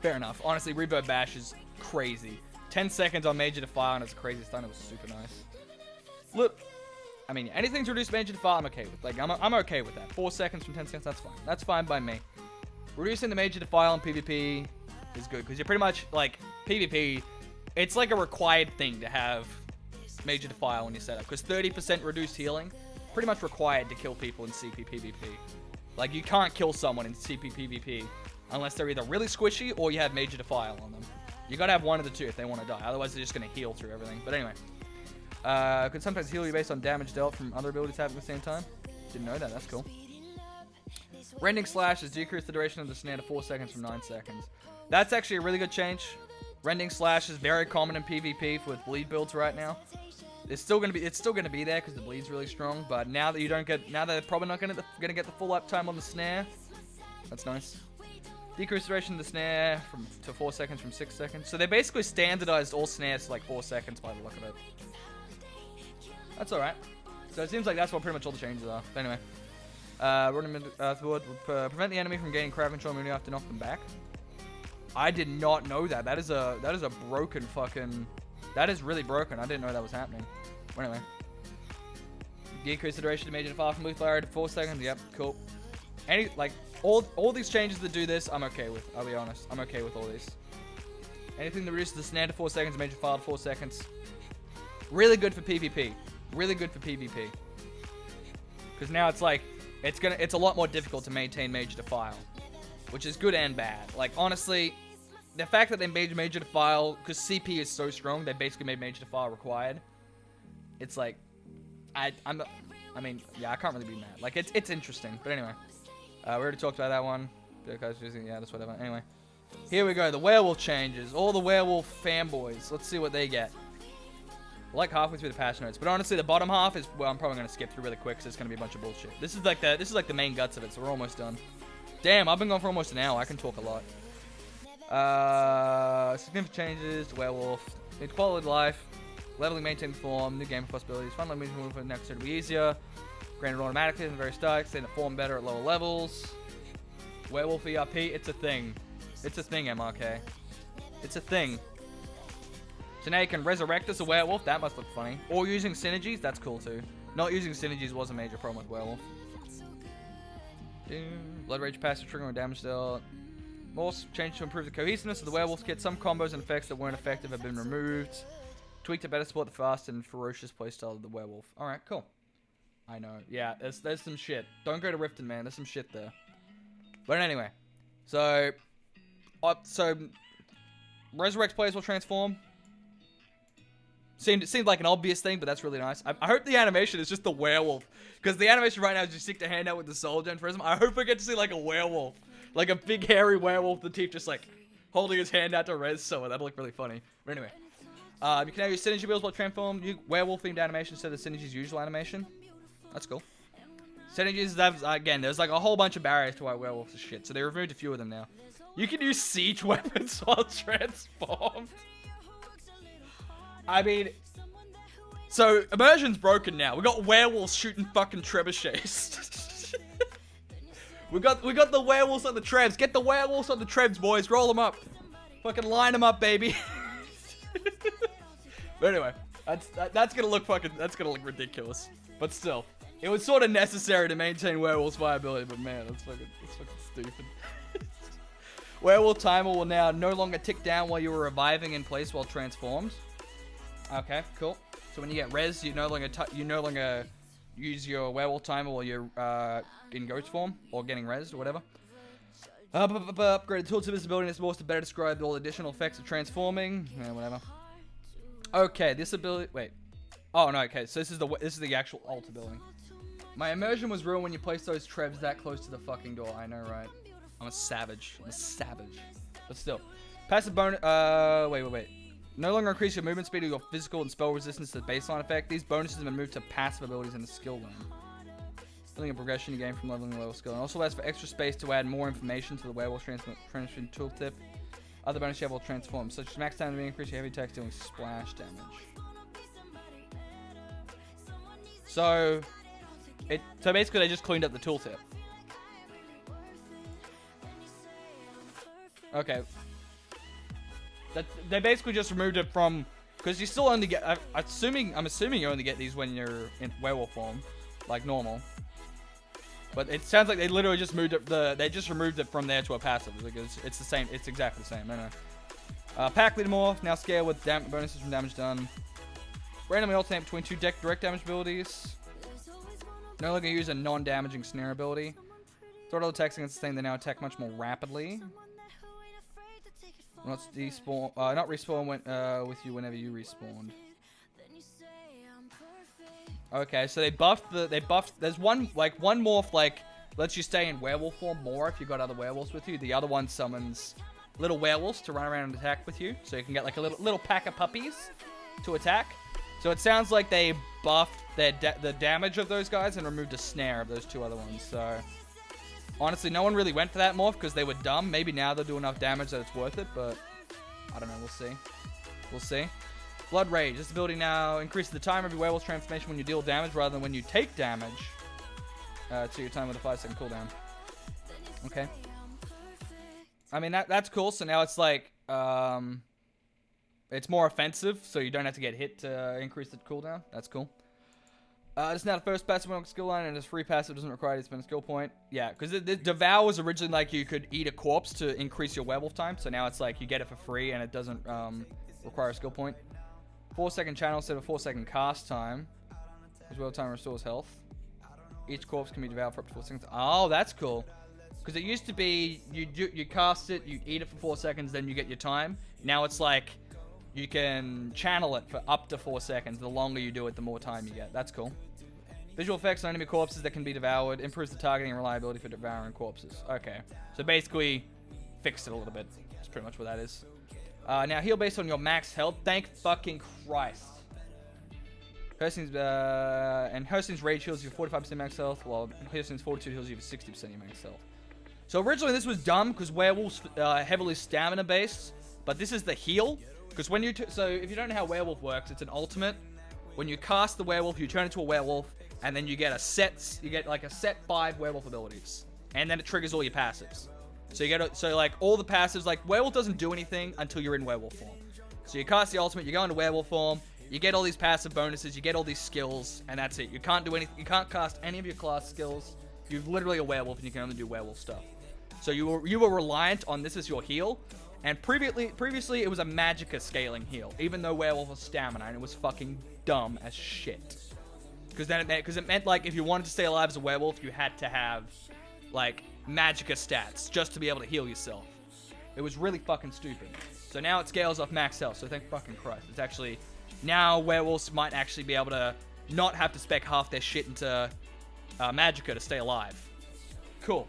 Fair enough. Honestly, Revert Bash is crazy. 10 seconds on Major Defile and it's a crazy stun. It was super nice. Look, I mean, anything to reduce Major Defile, I'm okay with. Like, I'm okay with that. 4 seconds from 10 seconds, that's fine. That's fine by me. Reducing the Major Defile in PvP is good, because you're pretty much, like, PvP, it's like a required thing to have Major Defile when you set up, because 30% reduced healing, pretty much required to kill people in CP PvP. Like, you can't kill someone in CP PvP unless they're either really squishy or you have Major Defile on them. You gotta have one of the two if they want to die, otherwise they're just gonna heal through everything. But anyway. Could sometimes heal you based on damage dealt from other abilities happening at the same time. Didn't know that, that's cool. Rending Slash has decreased the duration of the snare to 4 seconds from 9 seconds. That's actually a really good change. Rending Slash is very common in PvP with bleed builds right now. It's still gonna be there because the bleed's really strong, but now that they're probably not gonna get the full uptime on the snare, that's nice. Decrease duration of the snare to 4 seconds from 6 seconds. So they basically standardized all snares to like 4 seconds by the look of it. That's alright. So it seems like that's what pretty much all the changes are. But anyway. Running would prevent the enemy from gaining crowd control when you have to knock them back. I did not know that. That is a broken fucking... That is really broken. I didn't know that was happening. But anyway. Decrease the duration of Major Defile from Lethal Area to 4 seconds. Yep, cool. All these changes that do this, I'm okay with. I'll be honest. I'm okay with all these. Anything that reduces the snare to 4 seconds, Major Defile to 4 seconds. Really good for PvP. Really good for PvP. Because now it's like, it's a lot more difficult to maintain Major Defile. Which is good and bad. Like, honestly, the fact that they made Major Defile, because CP is so strong, they basically made Major Defile required. It's like, I mean, yeah, I can't really be mad. Like, it's interesting. But anyway. We already talked about that one. Yeah, that's whatever. Anyway. Here we go. The werewolf changes. All the werewolf fanboys. Let's see what they get. Like halfway through the patch notes, but honestly, the bottom half is well, I'm probably gonna skip through really quick, because it's gonna be a bunch of bullshit. This is like the main guts of it, so we're almost done. Damn, I've been going for almost an hour. I can talk a lot. Significant changes to werewolf, quality of life, leveling, maintaining form, new game possibilities, fun leveling movement next to be easier, granted automatically in the very start, staying the form better at lower levels. Werewolf ERP, it's a thing. It's a thing, MRK. It's a thing. So now you can resurrect as a werewolf. That must look funny. Or using synergies. That's cool too. Not using synergies was a major problem with werewolf. Blood rage passive triggering damage dealt. More change to improve the cohesiveness of the werewolf kit. Some combos and effects that weren't effective have been removed. Tweak to better support the fast and ferocious playstyle of the werewolf. Alright, cool. I know. Yeah, there's some shit. Don't go to Riften, man. There's some shit there. But anyway. So resurrect players will transform. Seemed like an obvious thing, but that's really nice. I hope the animation is just the werewolf. Because the animation right now is just stick the hand out with the soul gen prism. I hope we get to see like a werewolf. Like a big hairy werewolf, the teeth just like holding his hand out to res someone. That'll look really funny. But anyway. You can now use synergy builds while transform. Werewolf themed animation instead of synergy's usual animation. That's cool. Synergies, again, there's like a whole bunch of barriers to why werewolves are shit. So they removed a few of them now. You can use siege weapons while transformed. I mean, so immersion's broken now. We got werewolves shooting fucking trebuchets. we got the werewolves on the trebs. Get the werewolves on the trebs, boys. Roll them up. Fucking line them up, baby. But anyway, that's gonna look ridiculous. But still, it was sort of necessary to maintain werewolves' viability. But man, that's fucking stupid. Werewolf timer will now no longer tick down while you were reviving in place while transformed. Okay, cool. So when you get res, you no longer use your werewolf timer while you're in ghost form or getting res or whatever. Upgraded tool to visibility and it's to better describe all additional effects of transforming. Yeah, whatever. Okay, this ability. Wait. Oh no. Okay, so this is the actual ult ability. My immersion was ruined when you placed those trebs that close to the fucking door. I know, right? I'm a savage. But still, passive bonus. Wait. No longer increase your movement speed or your physical and spell resistance to the baseline effect. These bonuses have been moved to passive abilities in the skill line. Building a progression you gain from leveling the level skill. And also allows for extra space to add more information to the werewolf transformation tooltip. Other bonus you have will transform, such as max time to increase your heavy attacks dealing splash damage. So basically they just cleaned up the tooltip. Okay. They basically just removed it from, because you still only get. I'm assuming you only get these when you're in werewolf form, like normal. But it sounds like they literally just moved it. They just removed it from there to a passive because it's the same. It's exactly the same. I know. Pack leader morph now scale with bonuses from damage done. Randomly alternate between two direct damage abilities. No longer use a non-damaging snare ability. Throw all attacks against the thing. They now attack much more rapidly. Not respawn with you whenever you respawned. Okay, so they buffed. There's one morph like lets you stay in werewolf form more if you got other werewolves with you. The other one summons little werewolves to run around and attack with you, so you can get like a little pack of puppies to attack. So it sounds like they buffed the damage of those guys and removed a snare of those two other ones. So honestly, no one really went for that morph because they were dumb. Maybe now they'll do enough damage that it's worth it, but I don't know. We'll see. Blood Rage. This ability now increases the time of your werewolf transformation when you deal damage rather than when you take damage to your time with a 5-second cooldown. Okay. I mean, that's cool. So now it's like, it's more offensive, so you don't have to get hit to increase the cooldown. That's cool. It's now the first passive on skill line, and it's free passive, doesn't require you to spend a skill point. Yeah, because the Devour was originally like you could eat a corpse to increase your werewolf time, so now it's like you get it for free, and it doesn't require a skill point. 4-second channel instead of 4-second cast time. As well, time restores health. Each corpse can be devoured for up to 4 seconds. Oh, that's cool. Because it used to be you cast it, you eat it for 4 seconds, then you get your time. Now it's like you can channel it for up to 4 seconds. The longer you do it, the more time you get. That's cool. Visual effects on enemy corpses that can be devoured. Improves the targeting and reliability for devouring corpses. Okay. So basically, fixed it a little bit. That's pretty much what that is. Now heal based on your max health. Thank fucking Christ. Hursting's rage heals you 45% max health, while Hursting's fortitude heals you 60% of your max health. So originally this was dumb because werewolves heavily stamina based, but this is the heal. Because when you so if you don't know how werewolf works, it's an ultimate. When you cast the werewolf, you turn into a werewolf, and then you get like a set 5 werewolf abilities, and then it triggers all your passives. So you get like all the passives. Like werewolf doesn't do anything until you're in werewolf form. So you cast the ultimate, you go into werewolf form, you get all these passive bonuses, you get all these skills, and that's it. You can't do anything. You can't cast any of your class skills. You're literally a werewolf, and you can only do werewolf stuff. So you were reliant on this as your heal, and previously it was a magicka scaling heal, even though werewolf was stamina, and it was fucking dumb as shit. Because it meant like if you wanted to stay alive as a werewolf, you had to have like magicka stats just to be able to heal yourself. It was really fucking stupid. So now it scales off max health. So thank fucking Christ. It's actually now werewolves might actually be able to not have to spec half their shit into magicka to stay alive. Cool.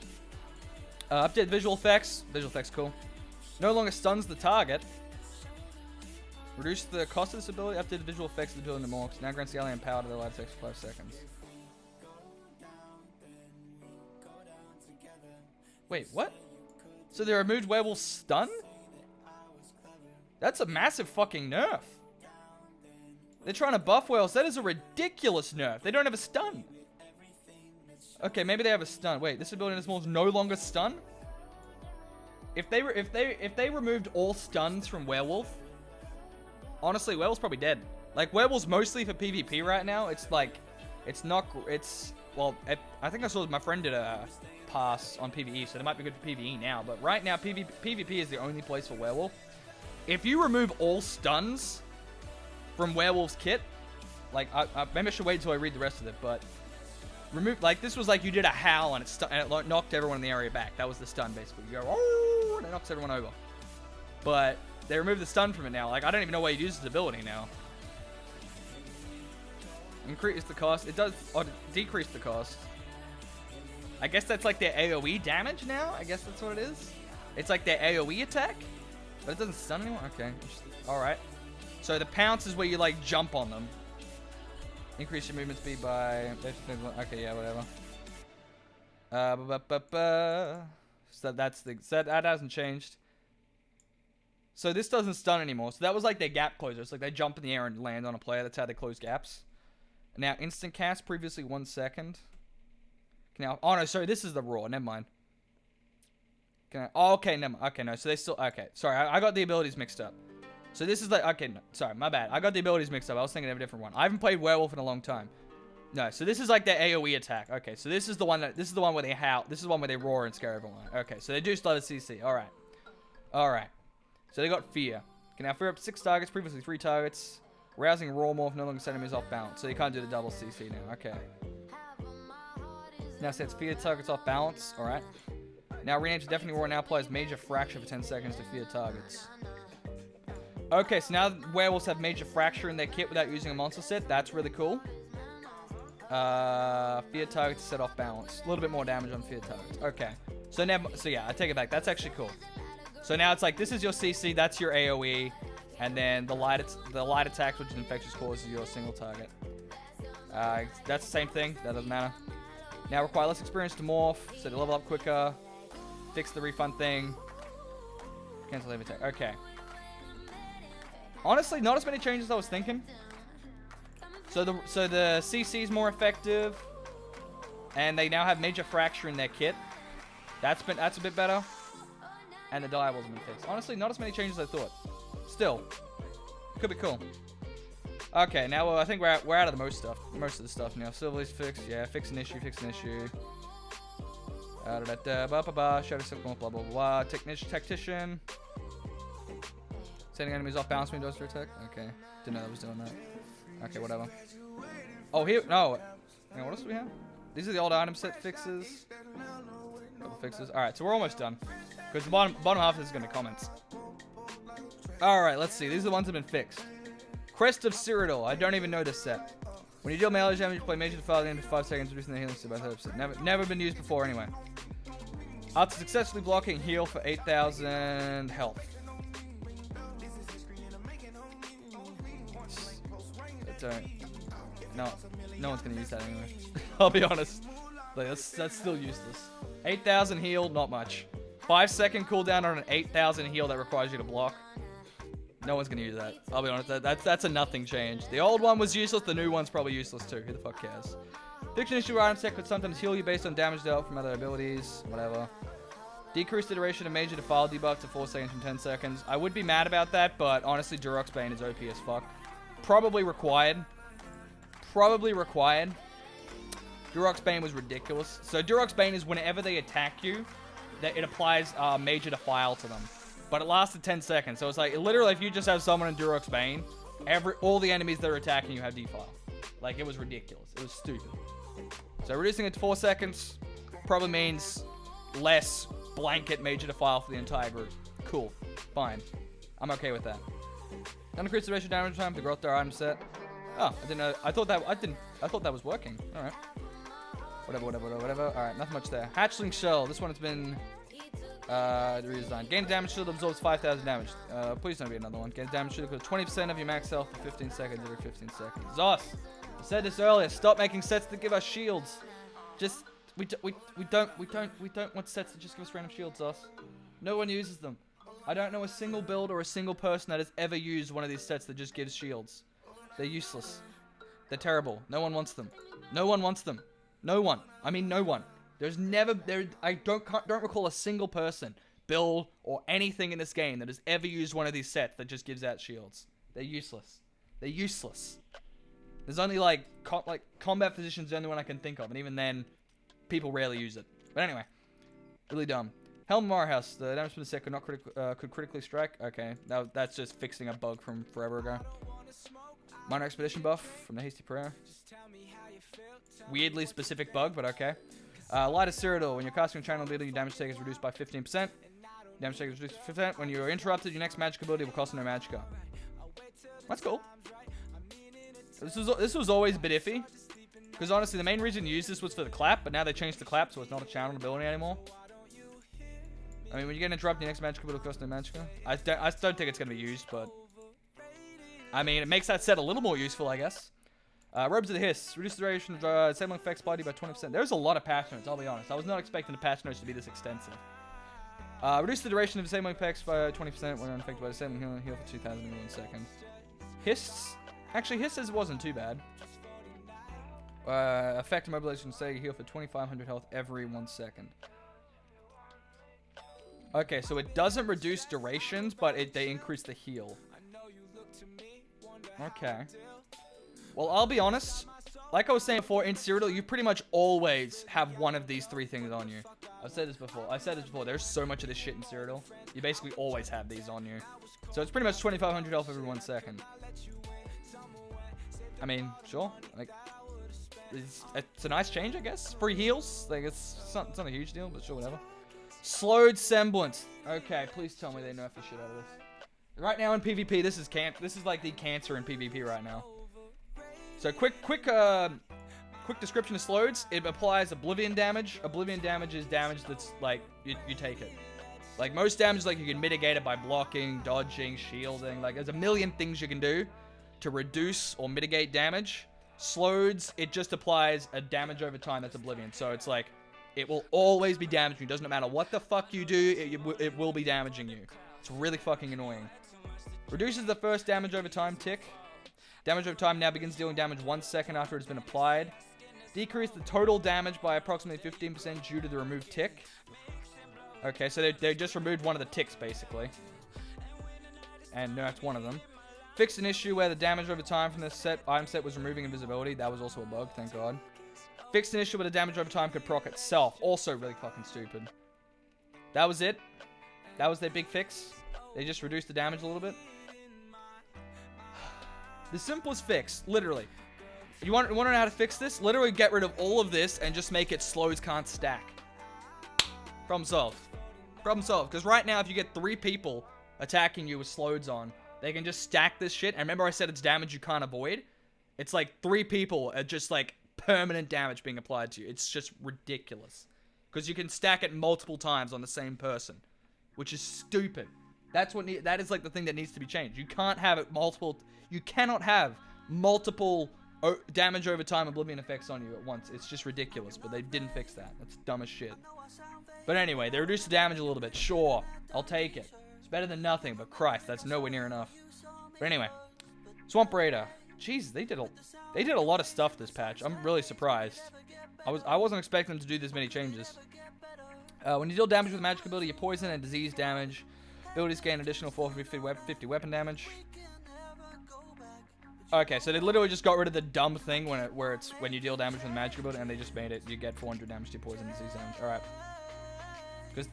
Update visual effects. Visual effects, cool. No longer stuns the target. Reduce the cost of this ability. Update the visual effects of the ability more. Now grants the alien power to the light effects for 5 seconds. Wait, what? So they removed werewolf stun? That's a massive fucking nerf. They're trying to buff werewolves. That is a ridiculous nerf. They don't have a stun. Okay, maybe they have a stun. Wait, this ability is no longer stun? If they removed all stuns from werewolf, honestly, werewolf's probably dead. Like werewolf's mostly for PvP right now. It's like, well, I think I saw my friend did a pass on PvE, so they might be good for PvE now. But right now, PvP is the only place for werewolf. If you remove all stuns from werewolf's kit, like maybe I should wait until I read the rest of it, but. Like, this was like you did a howl and it knocked everyone in the area back. That was the stun, basically. You go, oh, and it knocks everyone over. But they removed the stun from it now. Like, I don't even know why you'd use this ability now. Increase the cost. It does decrease the cost. I guess that's like their AoE damage now? I guess that's what it is. It's like their AoE attack? But it doesn't stun anyone? Okay. Alright. So the pounce is where you, like, jump on them. Increase your movement speed by... Okay, yeah, whatever. So that hasn't changed. So this doesn't stun anymore. So that was like their gap closer. It's like they jump in the air and land on a player. That's how they close gaps. Now, instant cast, previously 1 second. Now, oh no, sorry, this is the raw. Never mind. Okay, never mind. Okay, no, so they still... Okay, sorry, I got the abilities mixed up. So this is like, okay, no, sorry, my bad. I got the abilities mixed up. I was thinking of a different one. I haven't played werewolf in a long time. No, so this is like their AoE attack. Okay, so this is the one where they howl. This is the one where they roar and scare everyone. Okay, so they do start a CC. Alright. Alright. So they got fear. Can now fear up to 6 targets, previously 3 targets. Rousing raw morph, no longer set enemies off balance. So you can't do the double CC now. Okay. Now sets fear targets off balance. Alright. Now rename to deafening roar, now applies major fracture for 10 seconds to fear targets. Okay, so now werewolves have major fracture in their kit without using a monster set. That's really cool. Fear targets set off balance. A little bit more damage on fear targets. Okay. So yeah, I take it back. That's actually cool. So now it's like, this is your CC, that's your AoE, and then the light attack, which is infectious cause, is your single target. That's the same thing. That doesn't matter. Now require less experience to morph, so to level up quicker. Fix the refund thing. Cancel every attack. Okay. Honestly, not as many changes as I was thinking. So the CC is more effective, and they now have major fracture in their kit. That's a bit better, and the die wasn't been fixed. Honestly, not as many changes as I thought. Still, could be cool. Okay, now I think we're out of the most of the stuff now. Silverly's fixed. Yeah, fix an issue. Shadow Signal, blah blah blah. Tactician. Setting enemies off balance when he does their attack. Okay. Didn't know that was doing that. Okay, whatever. Oh, here. No. Hang on, what else do we have? These are the old item set fixes. Couple fixes. Alright, so we're almost done. Because the bottom half is going to comments. Alright, let's see. These are the ones that have been fixed. Crest of Cyrodiil. I don't even know this set. When you deal melee damage, you play major defile at the end of 5 seconds, reducing the healing speed by 30%. Never been used before anyway. After successfully blocking, heal for 8,000 health. no one's gonna use that anyway. I'll be honest. Like, that's still useless. 8,000 heal, not much. 5-second cooldown on an 8,000 heal that requires you to block. No one's gonna use that. I'll be honest. That's a nothing change. The old one was useless. The new one's probably useless too. Who the fuck cares? Fiction issue item set could sometimes heal you based on damage dealt from other abilities. Whatever. Decrease the duration of major defile debuff to 4 seconds from 10 seconds. I would be mad about that, but honestly, Durox Bane is OP as fuck. Probably required. Probably required. Durox Bane was ridiculous. So Durox Bane is whenever they attack you, that it applies major defile to them. But it lasted 10 seconds. So it's like, literally, if you just have someone in Durox Bane, all the enemies that are attacking you have defile. Like, it was ridiculous. It was stupid. So reducing it to 4 seconds probably means less blanket major defile for the entire group. Cool. Fine. I'm okay with that. Increase the ratio damage time for the growth star item set. Oh, I didn't know. I thought that was working. Alright. Whatever. Alright, nothing much there. Hatchling Shell. This one has been redesigned. Gain damage shield absorbs 5,000 damage. Please don't be another one. Gain damage shield equals 20% of your max health for 15 seconds every 15 seconds. Zos! I said this earlier. Stop making sets that give us shields. Just we don't want sets that just give us random shields, Zos. No one uses them. I don't know a single build or a single person that has ever used one of these sets that just gives shields. They're useless. They're terrible. No one wants them. No one wants them. No one. I mean, no one. There's never I don't recall a single person, build, or anything in this game that has ever used one of these sets that just gives out shields. They're useless. They're useless. There's only like combat physician's the only one I can think of, and even then, people rarely use it. But anyway, really dumb. Helm Marhouse. The damage from the set could critically strike. Okay, that's just fixing a bug from forever ago. Minor expedition buff from the hasty prayer. Weirdly specific bug, but okay. Light of Cyrodiil. When you're casting a channel ability, your damage take is reduced by 15%. Damage take is reduced by 15%. When you're interrupted, your next magic ability will cost no magicka. That's cool. This was always a bit iffy. Because honestly, the main reason you use this was for the clap, but now they changed the clap, so it's not a channel ability anymore. I mean, when you get interrupted, your next magic ability will cost no magicka. I don't think it's going to be used, but... I mean, it makes that set a little more useful, I guess. Robes of the Hiss. Reduce the duration of disabling effects body by 20%. There's a lot of patch notes, I'll be honest. I was not expecting the patch notes to be this extensive. Reduce the duration of disabling effects by 20% when unaffected by disabling heal for 2,000 in 1 second. Hiss. Actually, Hisses wasn't too bad. Effect immobilization say heal for 2,500 health every 1 second. Okay, so it doesn't reduce durations, but they increase the heal. Okay. Well, I'll be honest. Like I was saying before, in Cyrodiil, you pretty much always have one of these 3 things on you. I've said this before. There's so much of this shit in Cyrodiil. You basically always have these on you. So it's pretty much 2,500 health every 1 second. I mean, sure. Like, it's a nice change, I guess. Free heals. Like, it's not a huge deal, but sure, whatever. Slowed semblance. Okay, please tell me they nerf the shit out of this. Right now in PvP, this is like the cancer in PvP right now. So quick description of Slodes. It applies Oblivion damage. Oblivion damage is damage that's like you take it. Like most damage, like you can mitigate it by blocking, dodging, shielding. Like there's a million things you can do to reduce or mitigate damage. Slodes, it just applies a damage over time that's Oblivion. So it's like it will always be damaging you. Doesn't matter what the fuck you do, it will be damaging you. It's really fucking annoying. Reduces the first damage over time tick. Damage over time now begins dealing damage 1 second after it's been applied. Decrease the total damage by approximately 15% due to the removed tick. Okay, so they just removed one of the ticks, basically. And nerfed one of them. Fixed an issue where the damage over time from this item set was removing invisibility. That was also a bug, thank God. Fixed an issue where the damage over time could proc itself. Also really fucking stupid. That was it. That was their big fix. They just reduced the damage a little bit. The simplest fix, literally. You want to know how to fix this? Literally get rid of all of this and just make it slows can't stack. Problem solved. Problem solved. Because right now, if you get 3 people attacking you with slows on, they can just stack this shit. And remember I said it's damage you can't avoid? It's like 3 people are just like permanent damage being applied to you. It's just ridiculous. Because you can stack it multiple times on the same person. Which is stupid. That is like the thing that needs to be changed. You can't have it multiple... You cannot have multiple damage over time oblivion effects on you at once. It's just ridiculous, but they didn't fix that. That's dumb as shit. But anyway, they reduced the damage a little bit. Sure, I'll take it. It's better than nothing, but Christ, that's nowhere near enough. But anyway, Swamp Raider. Jeez, they did a lot of stuff this patch. I'm really surprised. I wasn't expecting them to do this many changes. When you deal damage with magic ability, your poison and disease damage abilities gain additional 450 weapon damage. Okay, so they literally just got rid of the dumb thing when you deal damage with magic ability, and they just made it you get 400 damage to your poison and disease damage. All right. Because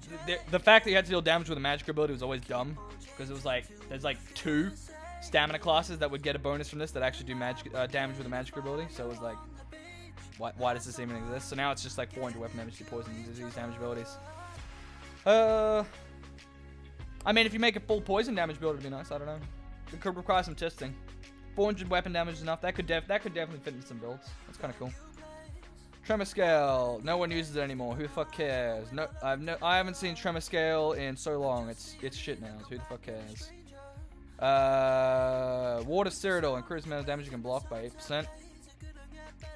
the fact that you had to deal damage with a magic ability was always dumb. Because it was like there's like 2 stamina classes that would get a bonus from this that actually do damage with a magic ability. So it was like, why does this even exist? So now it's just like 400 weapon damage to poison and disease damage abilities. I mean, if you make a full poison damage build, it'd be nice. I don't know. It could require some testing. 400 weapon damage is enough. That could definitely fit into some builds. That's kind of cool. Tremor Scale. No one uses it anymore. Who the fuck cares? No, I haven't seen Tremor Scale in so long. It's shit now. So who the fuck cares? Water Cyrodiil. Increases the amount of damage you can block by 8%.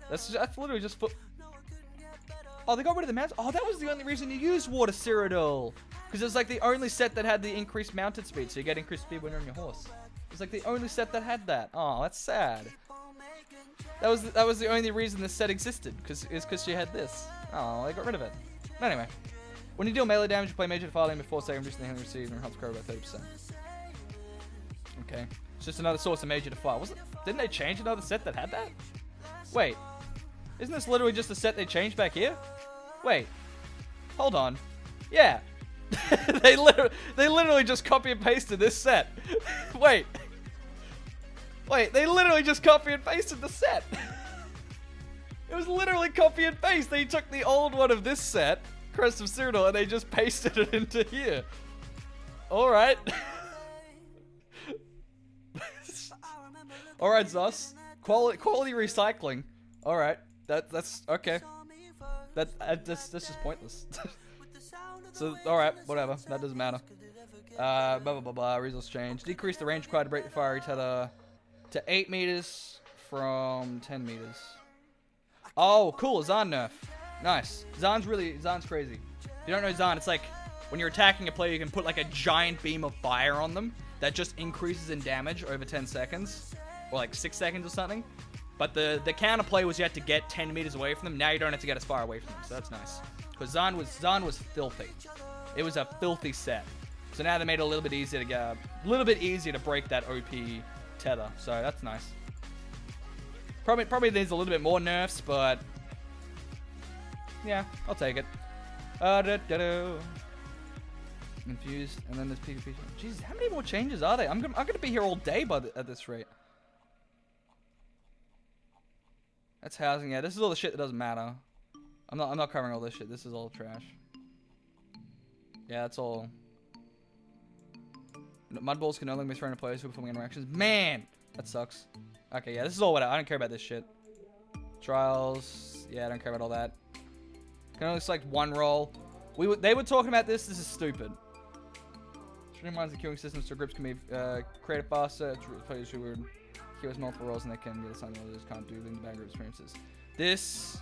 That's literally just Oh, they got rid of the mounts. Oh, that was the only reason you used Water Cyrodiil. Because it was like the only set that had the increased mounted speed. So you get increased speed when you're on your horse. It's like the only set that had that. Oh, that's sad. That was the only reason this set existed. Because she had this. Oh, they got rid of it. Anyway. When you deal melee damage, you play major defiling before saving, reducing the healing received, and helps grow by 30%. Okay. It's just another source of major defile. Didn't they change another set that had that? Wait. Isn't this literally just the set they changed back here? Wait. Hold on. Yeah. they literally just copy and pasted this set. Wait, they literally just copy and pasted the set. It was literally copy and paste. They took the old one of this set, Crest of Cyrodiil, and they just pasted it into here. Alright. Alright, Zos. Quality recycling. Alright. That's okay. That's just pointless. So, alright, whatever. That doesn't matter. Blah, blah, blah, blah. Resource change. Decrease the range required to break the fiery tether to 8 meters from 10 meters. Oh, cool. Zahn nerf. Nice. Zahn's crazy. If you don't know Zahn, it's like when you're attacking a player, you can put like a giant beam of fire on them that just increases in damage over 10 seconds. Or like 6 seconds or something. But the counterplay was you had to get 10 meters away from them. Now you don't have to get as far away from them. So that's nice. Because Zahn was filthy. It was a filthy set. So now they made it a little bit easier to break that OP tether. So that's nice. Probably needs a little bit more nerfs, but yeah, I'll take it. Infused, and then there's PvP. Jesus, how many more changes are there? I'm gonna be here all day at this rate. That's housing. Yeah, this is all the shit that doesn't matter. I'm not covering all this shit. This is all trash. Yeah, that's all. Mud balls can no longer be thrown at players who are performing interactions. Man, that sucks. Okay, yeah, this is all whatever. I don't care about this shit. Trials. Yeah, I don't care about all that. Can only select one role. They were talking about this. This is stupid. Streamlines the queuing systems so groups can be created faster. Players who would queue as multiple roles and they can get assigned others can't do in the bad group experiences. This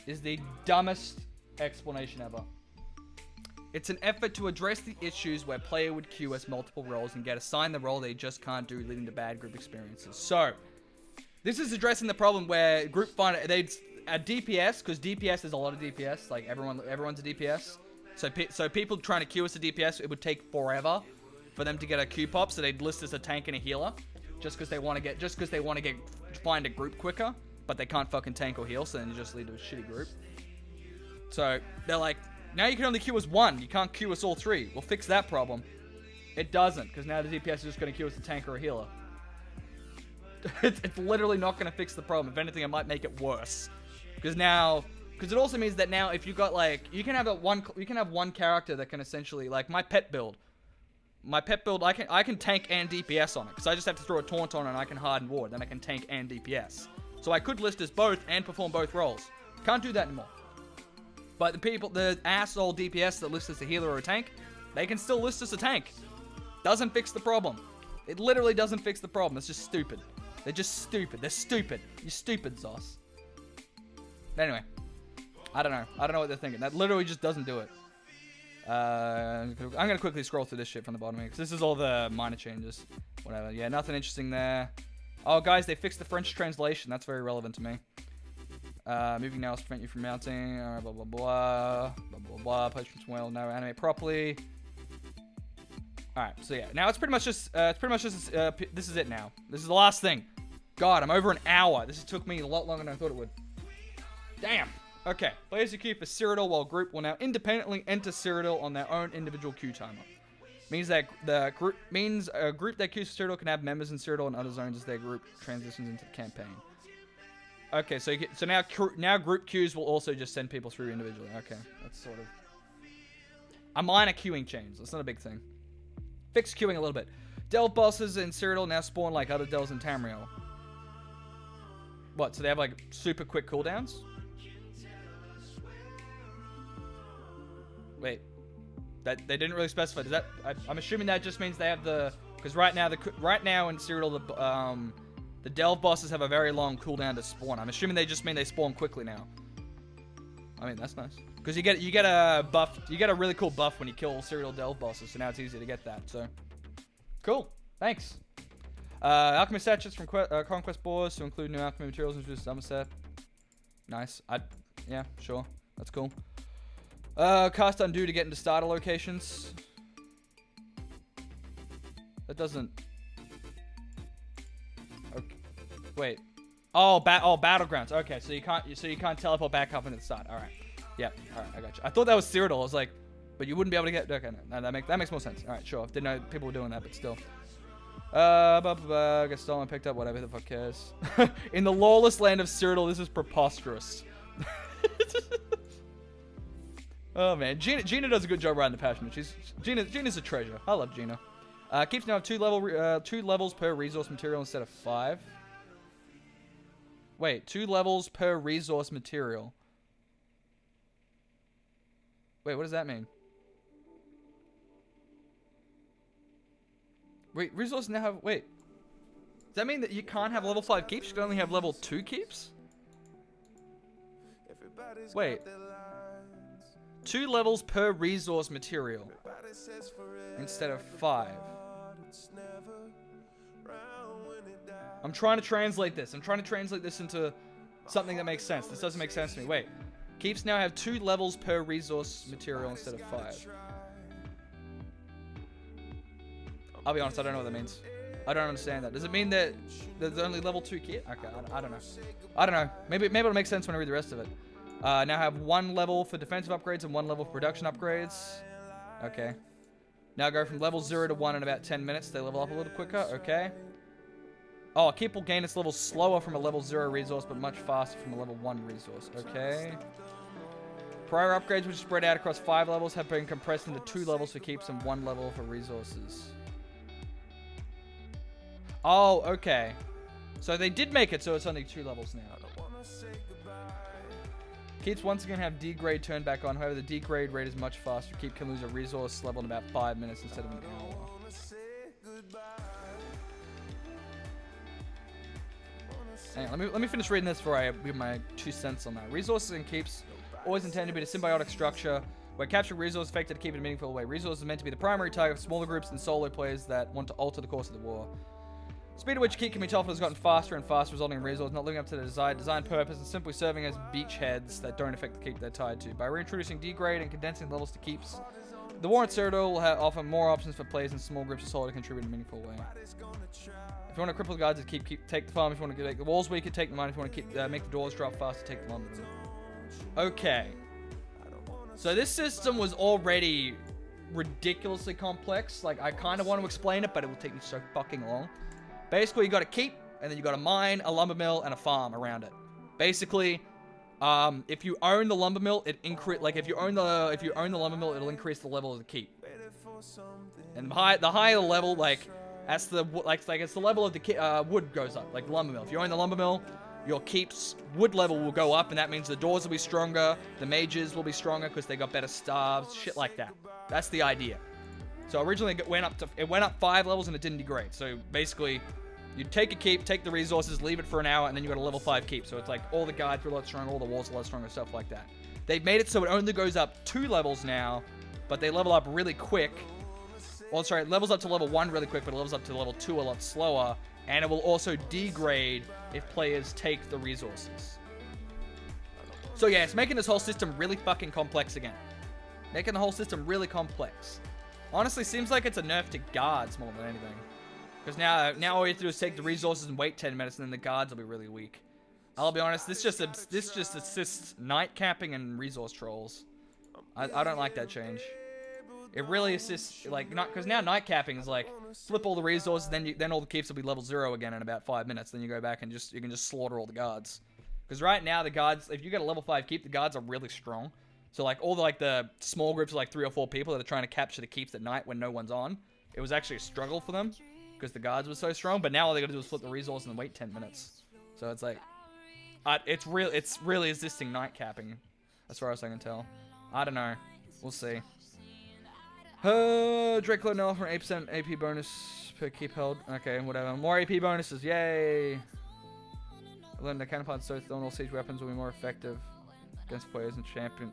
is the dumbest explanation ever. It's an effort to address the issues where player would queue as multiple roles and get assigned the role they just can't do, leading to bad group experiences. So, this is addressing the problem where group find at DPS, because DPS is a lot of DPS, like everyone's a DPS. So people trying to queue as a DPS, it would take forever for them to get a queue pop, so they'd list as a tank and a healer, just because they want to find a group quicker, but they can't fucking tank or heal, so then you just lead to a shitty group. So they're like, now you can only queue as one. You can't queue as all three. We'll fix that problem. It doesn't, because now the DPS is just going to queue as a tank or a healer. It's literally not going to fix the problem. If anything, it might make it worse. Because it also means that now if you got like, you can have one character that can essentially, like my pet build, I can tank and DPS on it, because I just have to throw a taunt on it and I can harden ward, then I can tank and DPS. So I could list as both and perform both roles. Can't do that anymore. But the asshole DPS that lists as a healer or a tank, they can still list as a tank. Doesn't fix the problem. It literally doesn't fix the problem. It's just stupid. They're just stupid. They're stupid. You're stupid, Zos. Anyway. I don't know. I don't know what they're thinking. That literally just doesn't do it. I'm going to quickly scroll through this shit from the bottom here, because this is all the minor changes. Whatever. Yeah, nothing interesting there. Oh, guys, they fixed the French translation. That's very relevant to me. Moving now will prevent you from mounting. Blah, blah, blah. Blah, blah, blah. Placements well. No, animate properly. Alright, so yeah. Now it's pretty much just, this is it now. This is the last thing. God, I'm over an hour. This took me a lot longer than I thought it would. Damn. Okay. Players who queue for Cyrodiil while group will now independently enter Cyrodiil on their own individual queue timer. Means that a group that queues for Cyrodiil can have members in Cyrodiil and other zones as their group transitions into the campaign. Okay, so now group queues will also just send people through individually. Okay, that's sort of a minor queuing change. That's not a big thing. Fix queuing a little bit. Delve bosses in Cyrodiil now spawn like other delves in Tamriel. What? So they have like super quick cooldowns? Wait, that they didn't really specify. Does that? I'm assuming that just means they have the, because right now in Cyrodiil the delve bosses have a very long cooldown to spawn. I'm assuming they just mean they spawn quickly now. I mean, that's nice, because you get a buff, you get a really cool buff when you kill Cyrodiil delve bosses. So now it's easy to get that. So cool. Thanks. Alchemy sachets from Conquest boards to include new alchemy materials into the summer set. Nice. Yeah, sure. That's cool. Cast undo to get into starter locations. That doesn't. Okay. Wait. Oh, battlegrounds. Okay, so you can't teleport back up into the start. All right. Yep. All right, I got you. I thought that was Cyrodiil. I was like, but you wouldn't be able to get. Okay, no, that makes more sense. All right, sure. Didn't know people were doing that, but still. Get stolen, picked up, whatever the fuck cares. In the lawless land of Cyrodiil, this is preposterous. Oh man, Gina does a good job riding the passionate. Gina's a treasure. I love Gina. Keeps now have 2 levels per resource material instead of 5. Wait, 2 levels per resource material. Wait, what does that mean? Wait, resources now have, wait. Does that mean that you can't have level 5 keeps? You can only have level 2 keeps? Wait. 2 levels per resource material instead of 5. I'm trying to translate this. I'm trying to translate this into something that makes sense. This doesn't make sense to me. Wait. Keeps now have 2 levels per resource material instead of 5. I'll be honest, I don't know what that means. I don't understand that. Does it mean that there's only level 2 kit? Okay, I don't know. I don't know. Maybe it'll make sense when I read the rest of it. Now have 1 level for defensive upgrades and 1 level for production upgrades. Okay. Now go from level 0 to 1 in about 10 minutes. They level up a little quicker. Okay. Oh, keep will gain its level slower from a level 0 resource, but much faster from a level 1 resource. Okay. Prior upgrades, which spread out across 5 levels, have been compressed into 2 levels for keeps and 1 level for resources. Oh, okay. So they did make it so it's only 2 levels now. Keeps once again have degrade turned back on. However, the degrade rate is much faster. Keep can lose a resource level in about 5 minutes instead of an hour. Hang on, let me finish reading this before I give my 2 cents on that. Resources and keeps always intended to be a symbiotic structure where capturing resources affected to keep it in a meaningful way. Resources are meant to be the primary target of smaller groups and solo players that want to alter the course of the war. Speed at which keep can be toughened has gotten faster and faster, resulting in resources not living up to the desired design purpose and simply serving as beachheads that don't affect the keep they're tied to. By reintroducing degrade and condensing levels to keeps, the war in Cyrodiil will offer more options for players in small groups of solo to contribute in a meaningful way. If you want to cripple the guards, take the farm. If you want to make the walls weaker, take the mine. If you want to make the doors drop faster, take the lumber. Okay. So this system was already ridiculously complex. Like, I kind of want to explain it, but it will take me so fucking long. Basically, you got a keep, and then you got a mine, a lumber mill, and a farm around it. Basically, if you own the lumber mill, if you own the lumber mill, it'll increase the level of the keep. And the higher the level, it's the level of the wood goes up, like the lumber mill. If you own the lumber mill, your keep's wood level will go up, and that means the doors will be stronger, the mages will be stronger because they got better staves, shit like that. That's the idea. So originally it went up 5 levels and it didn't degrade. So basically, You take a keep, take the resources, leave it for an hour, and then you got a level 5 keep. So it's like all the guards are a lot stronger, all the walls are a lot stronger, stuff like that. They've made it so it only goes up 2 levels now, but they level up really quick. Well, sorry, it levels up to level 1 really quick, but it levels up to level 2 a lot slower. And it will also degrade if players take the resources. So yeah, it's making this whole system really fucking complex again. Making the whole system really complex. Honestly, seems like it's a nerf to guards more than anything. Because now all you have to do is take the resources and wait 10 minutes, and then the guards will be really weak. I'll be honest, this just assists night capping and resource trolls. I don't like that change. It really assists, like, not because now night capping is like flip all the resources, then all the keeps will be level 0 again in about 5 minutes. Then you go back and you can just slaughter all the guards. Because right now the guards, if you get a level 5 keep, the guards are really strong. So like all the small groups of like 3 or 4 people that are trying to capture the keeps at night when no one's on, it was actually a struggle for them because the guards were so strong. But now all they gotta do is flip the resource and wait 10 minutes. So it's like, it's really assisting night capping, as far as I can tell. I don't know. We'll see. Draco Noel for an 8% AP bonus per keep held. Okay, whatever. More AP bonuses. Yay! I learned that counterpart so thorn all siege weapons will be more effective against players and champion.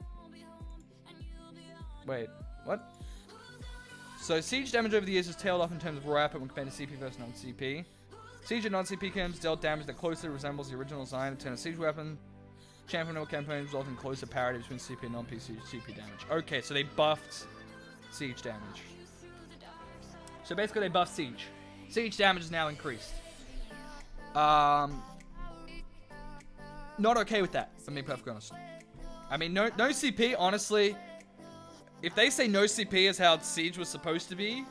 Wait, what? So siege damage over the years has tailed off in terms of raw output when compared to CP versus non-CP. Siege and non-CP camps dealt damage that closely resembles the original design of a siege weapon. Champion level campaigns result in closer parity between CP and non-PC CP damage. Okay, so they buffed siege damage. So basically they buffed siege. Siege damage is now increased. Not okay with that, if I'm being perfectly honest. I mean, no CP, honestly, if they say no CP is how siege was supposed to be,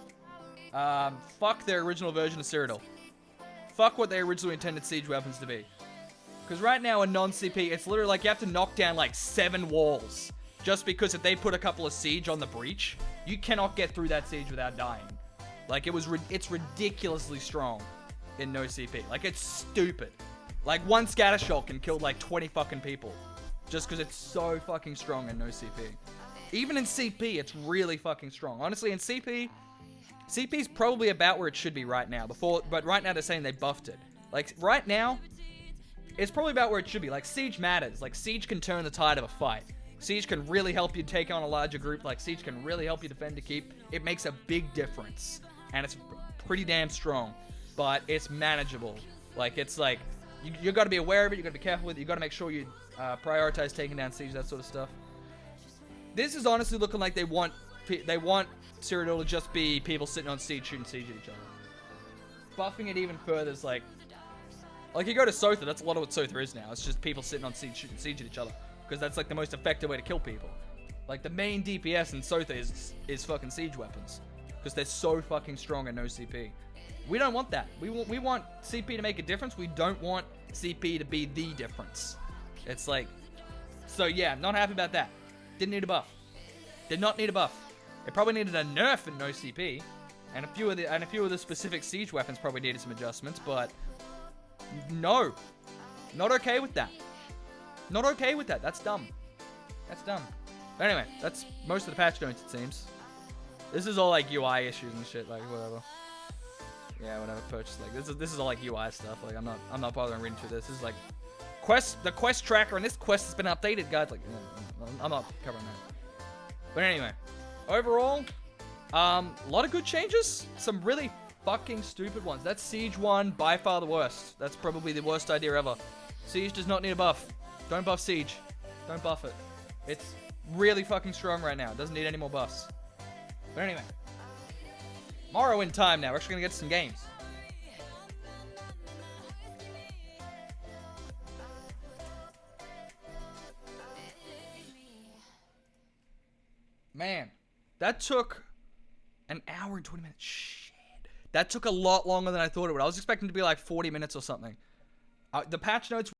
fuck their original version of Cyrodiil. Fuck what they originally intended siege weapons to be. Because right now in non-CP, it's literally like you have to knock down like 7 walls. Just because if they put a couple of siege on the breach, you cannot get through that siege without dying. Like it's ridiculously strong in no CP. Like it's stupid. Like one scatter shot can kill like 20 fucking people. Just because it's so fucking strong in no CP. Even in CP, it's really fucking strong. Honestly, in CP is probably about where it should be right now. But right now they're saying they buffed it. Like right now, it's probably about where it should be. Like siege matters. Like siege can turn the tide of a fight. Siege can really help you take on a larger group. Like siege can really help you defend a keep. It makes a big difference. And it's pretty damn strong. But it's manageable. Like it's like, you gotta be aware of it. You gotta be careful with it. You gotta make sure you prioritize taking down siege, that sort of stuff. This is honestly looking like they want Cyrodiil to just be people sitting on siege shooting siege at each other. Buffing it even further is like you go to Sotha, that's a lot of what Sotha is now. It's just people sitting on siege shooting siege at each other. Because that's like the most effective way to kill people. Like the main DPS in Sotha is fucking siege weapons. Because they're so fucking strong and no CP. We don't want that. We want CP to make a difference. We don't want CP to be the difference. It's like, so yeah, not happy about that. Didn't need a buff. Did not need a buff. It probably needed a nerf in no CP, and a few of the specific siege weapons probably needed some adjustments. But no, not okay with that. Not okay with that. That's dumb. That's dumb. But anyway, that's most of the patch notes, it seems. This is all like UI issues and shit, like whatever. Yeah, whatever. Purchase like this is all like UI stuff. Like I'm not bothering reading through this. This is like the quest tracker, and this quest has been updated, guys. Like I'm not covering that. But anyway, overall, a lot of good changes. Some really fucking stupid ones. That siege one, by far the worst. That's probably the worst idea ever. Siege does not need a buff. Don't buff siege. Don't buff it. It's really fucking strong right now. It doesn't need any more buffs. But anyway, Morrowind time now. We're actually gonna get to some games. Man, that took an hour and 20 minutes. Shit. That took a lot longer than I thought it would. I was expecting it to be like 40 minutes or something. The patch notes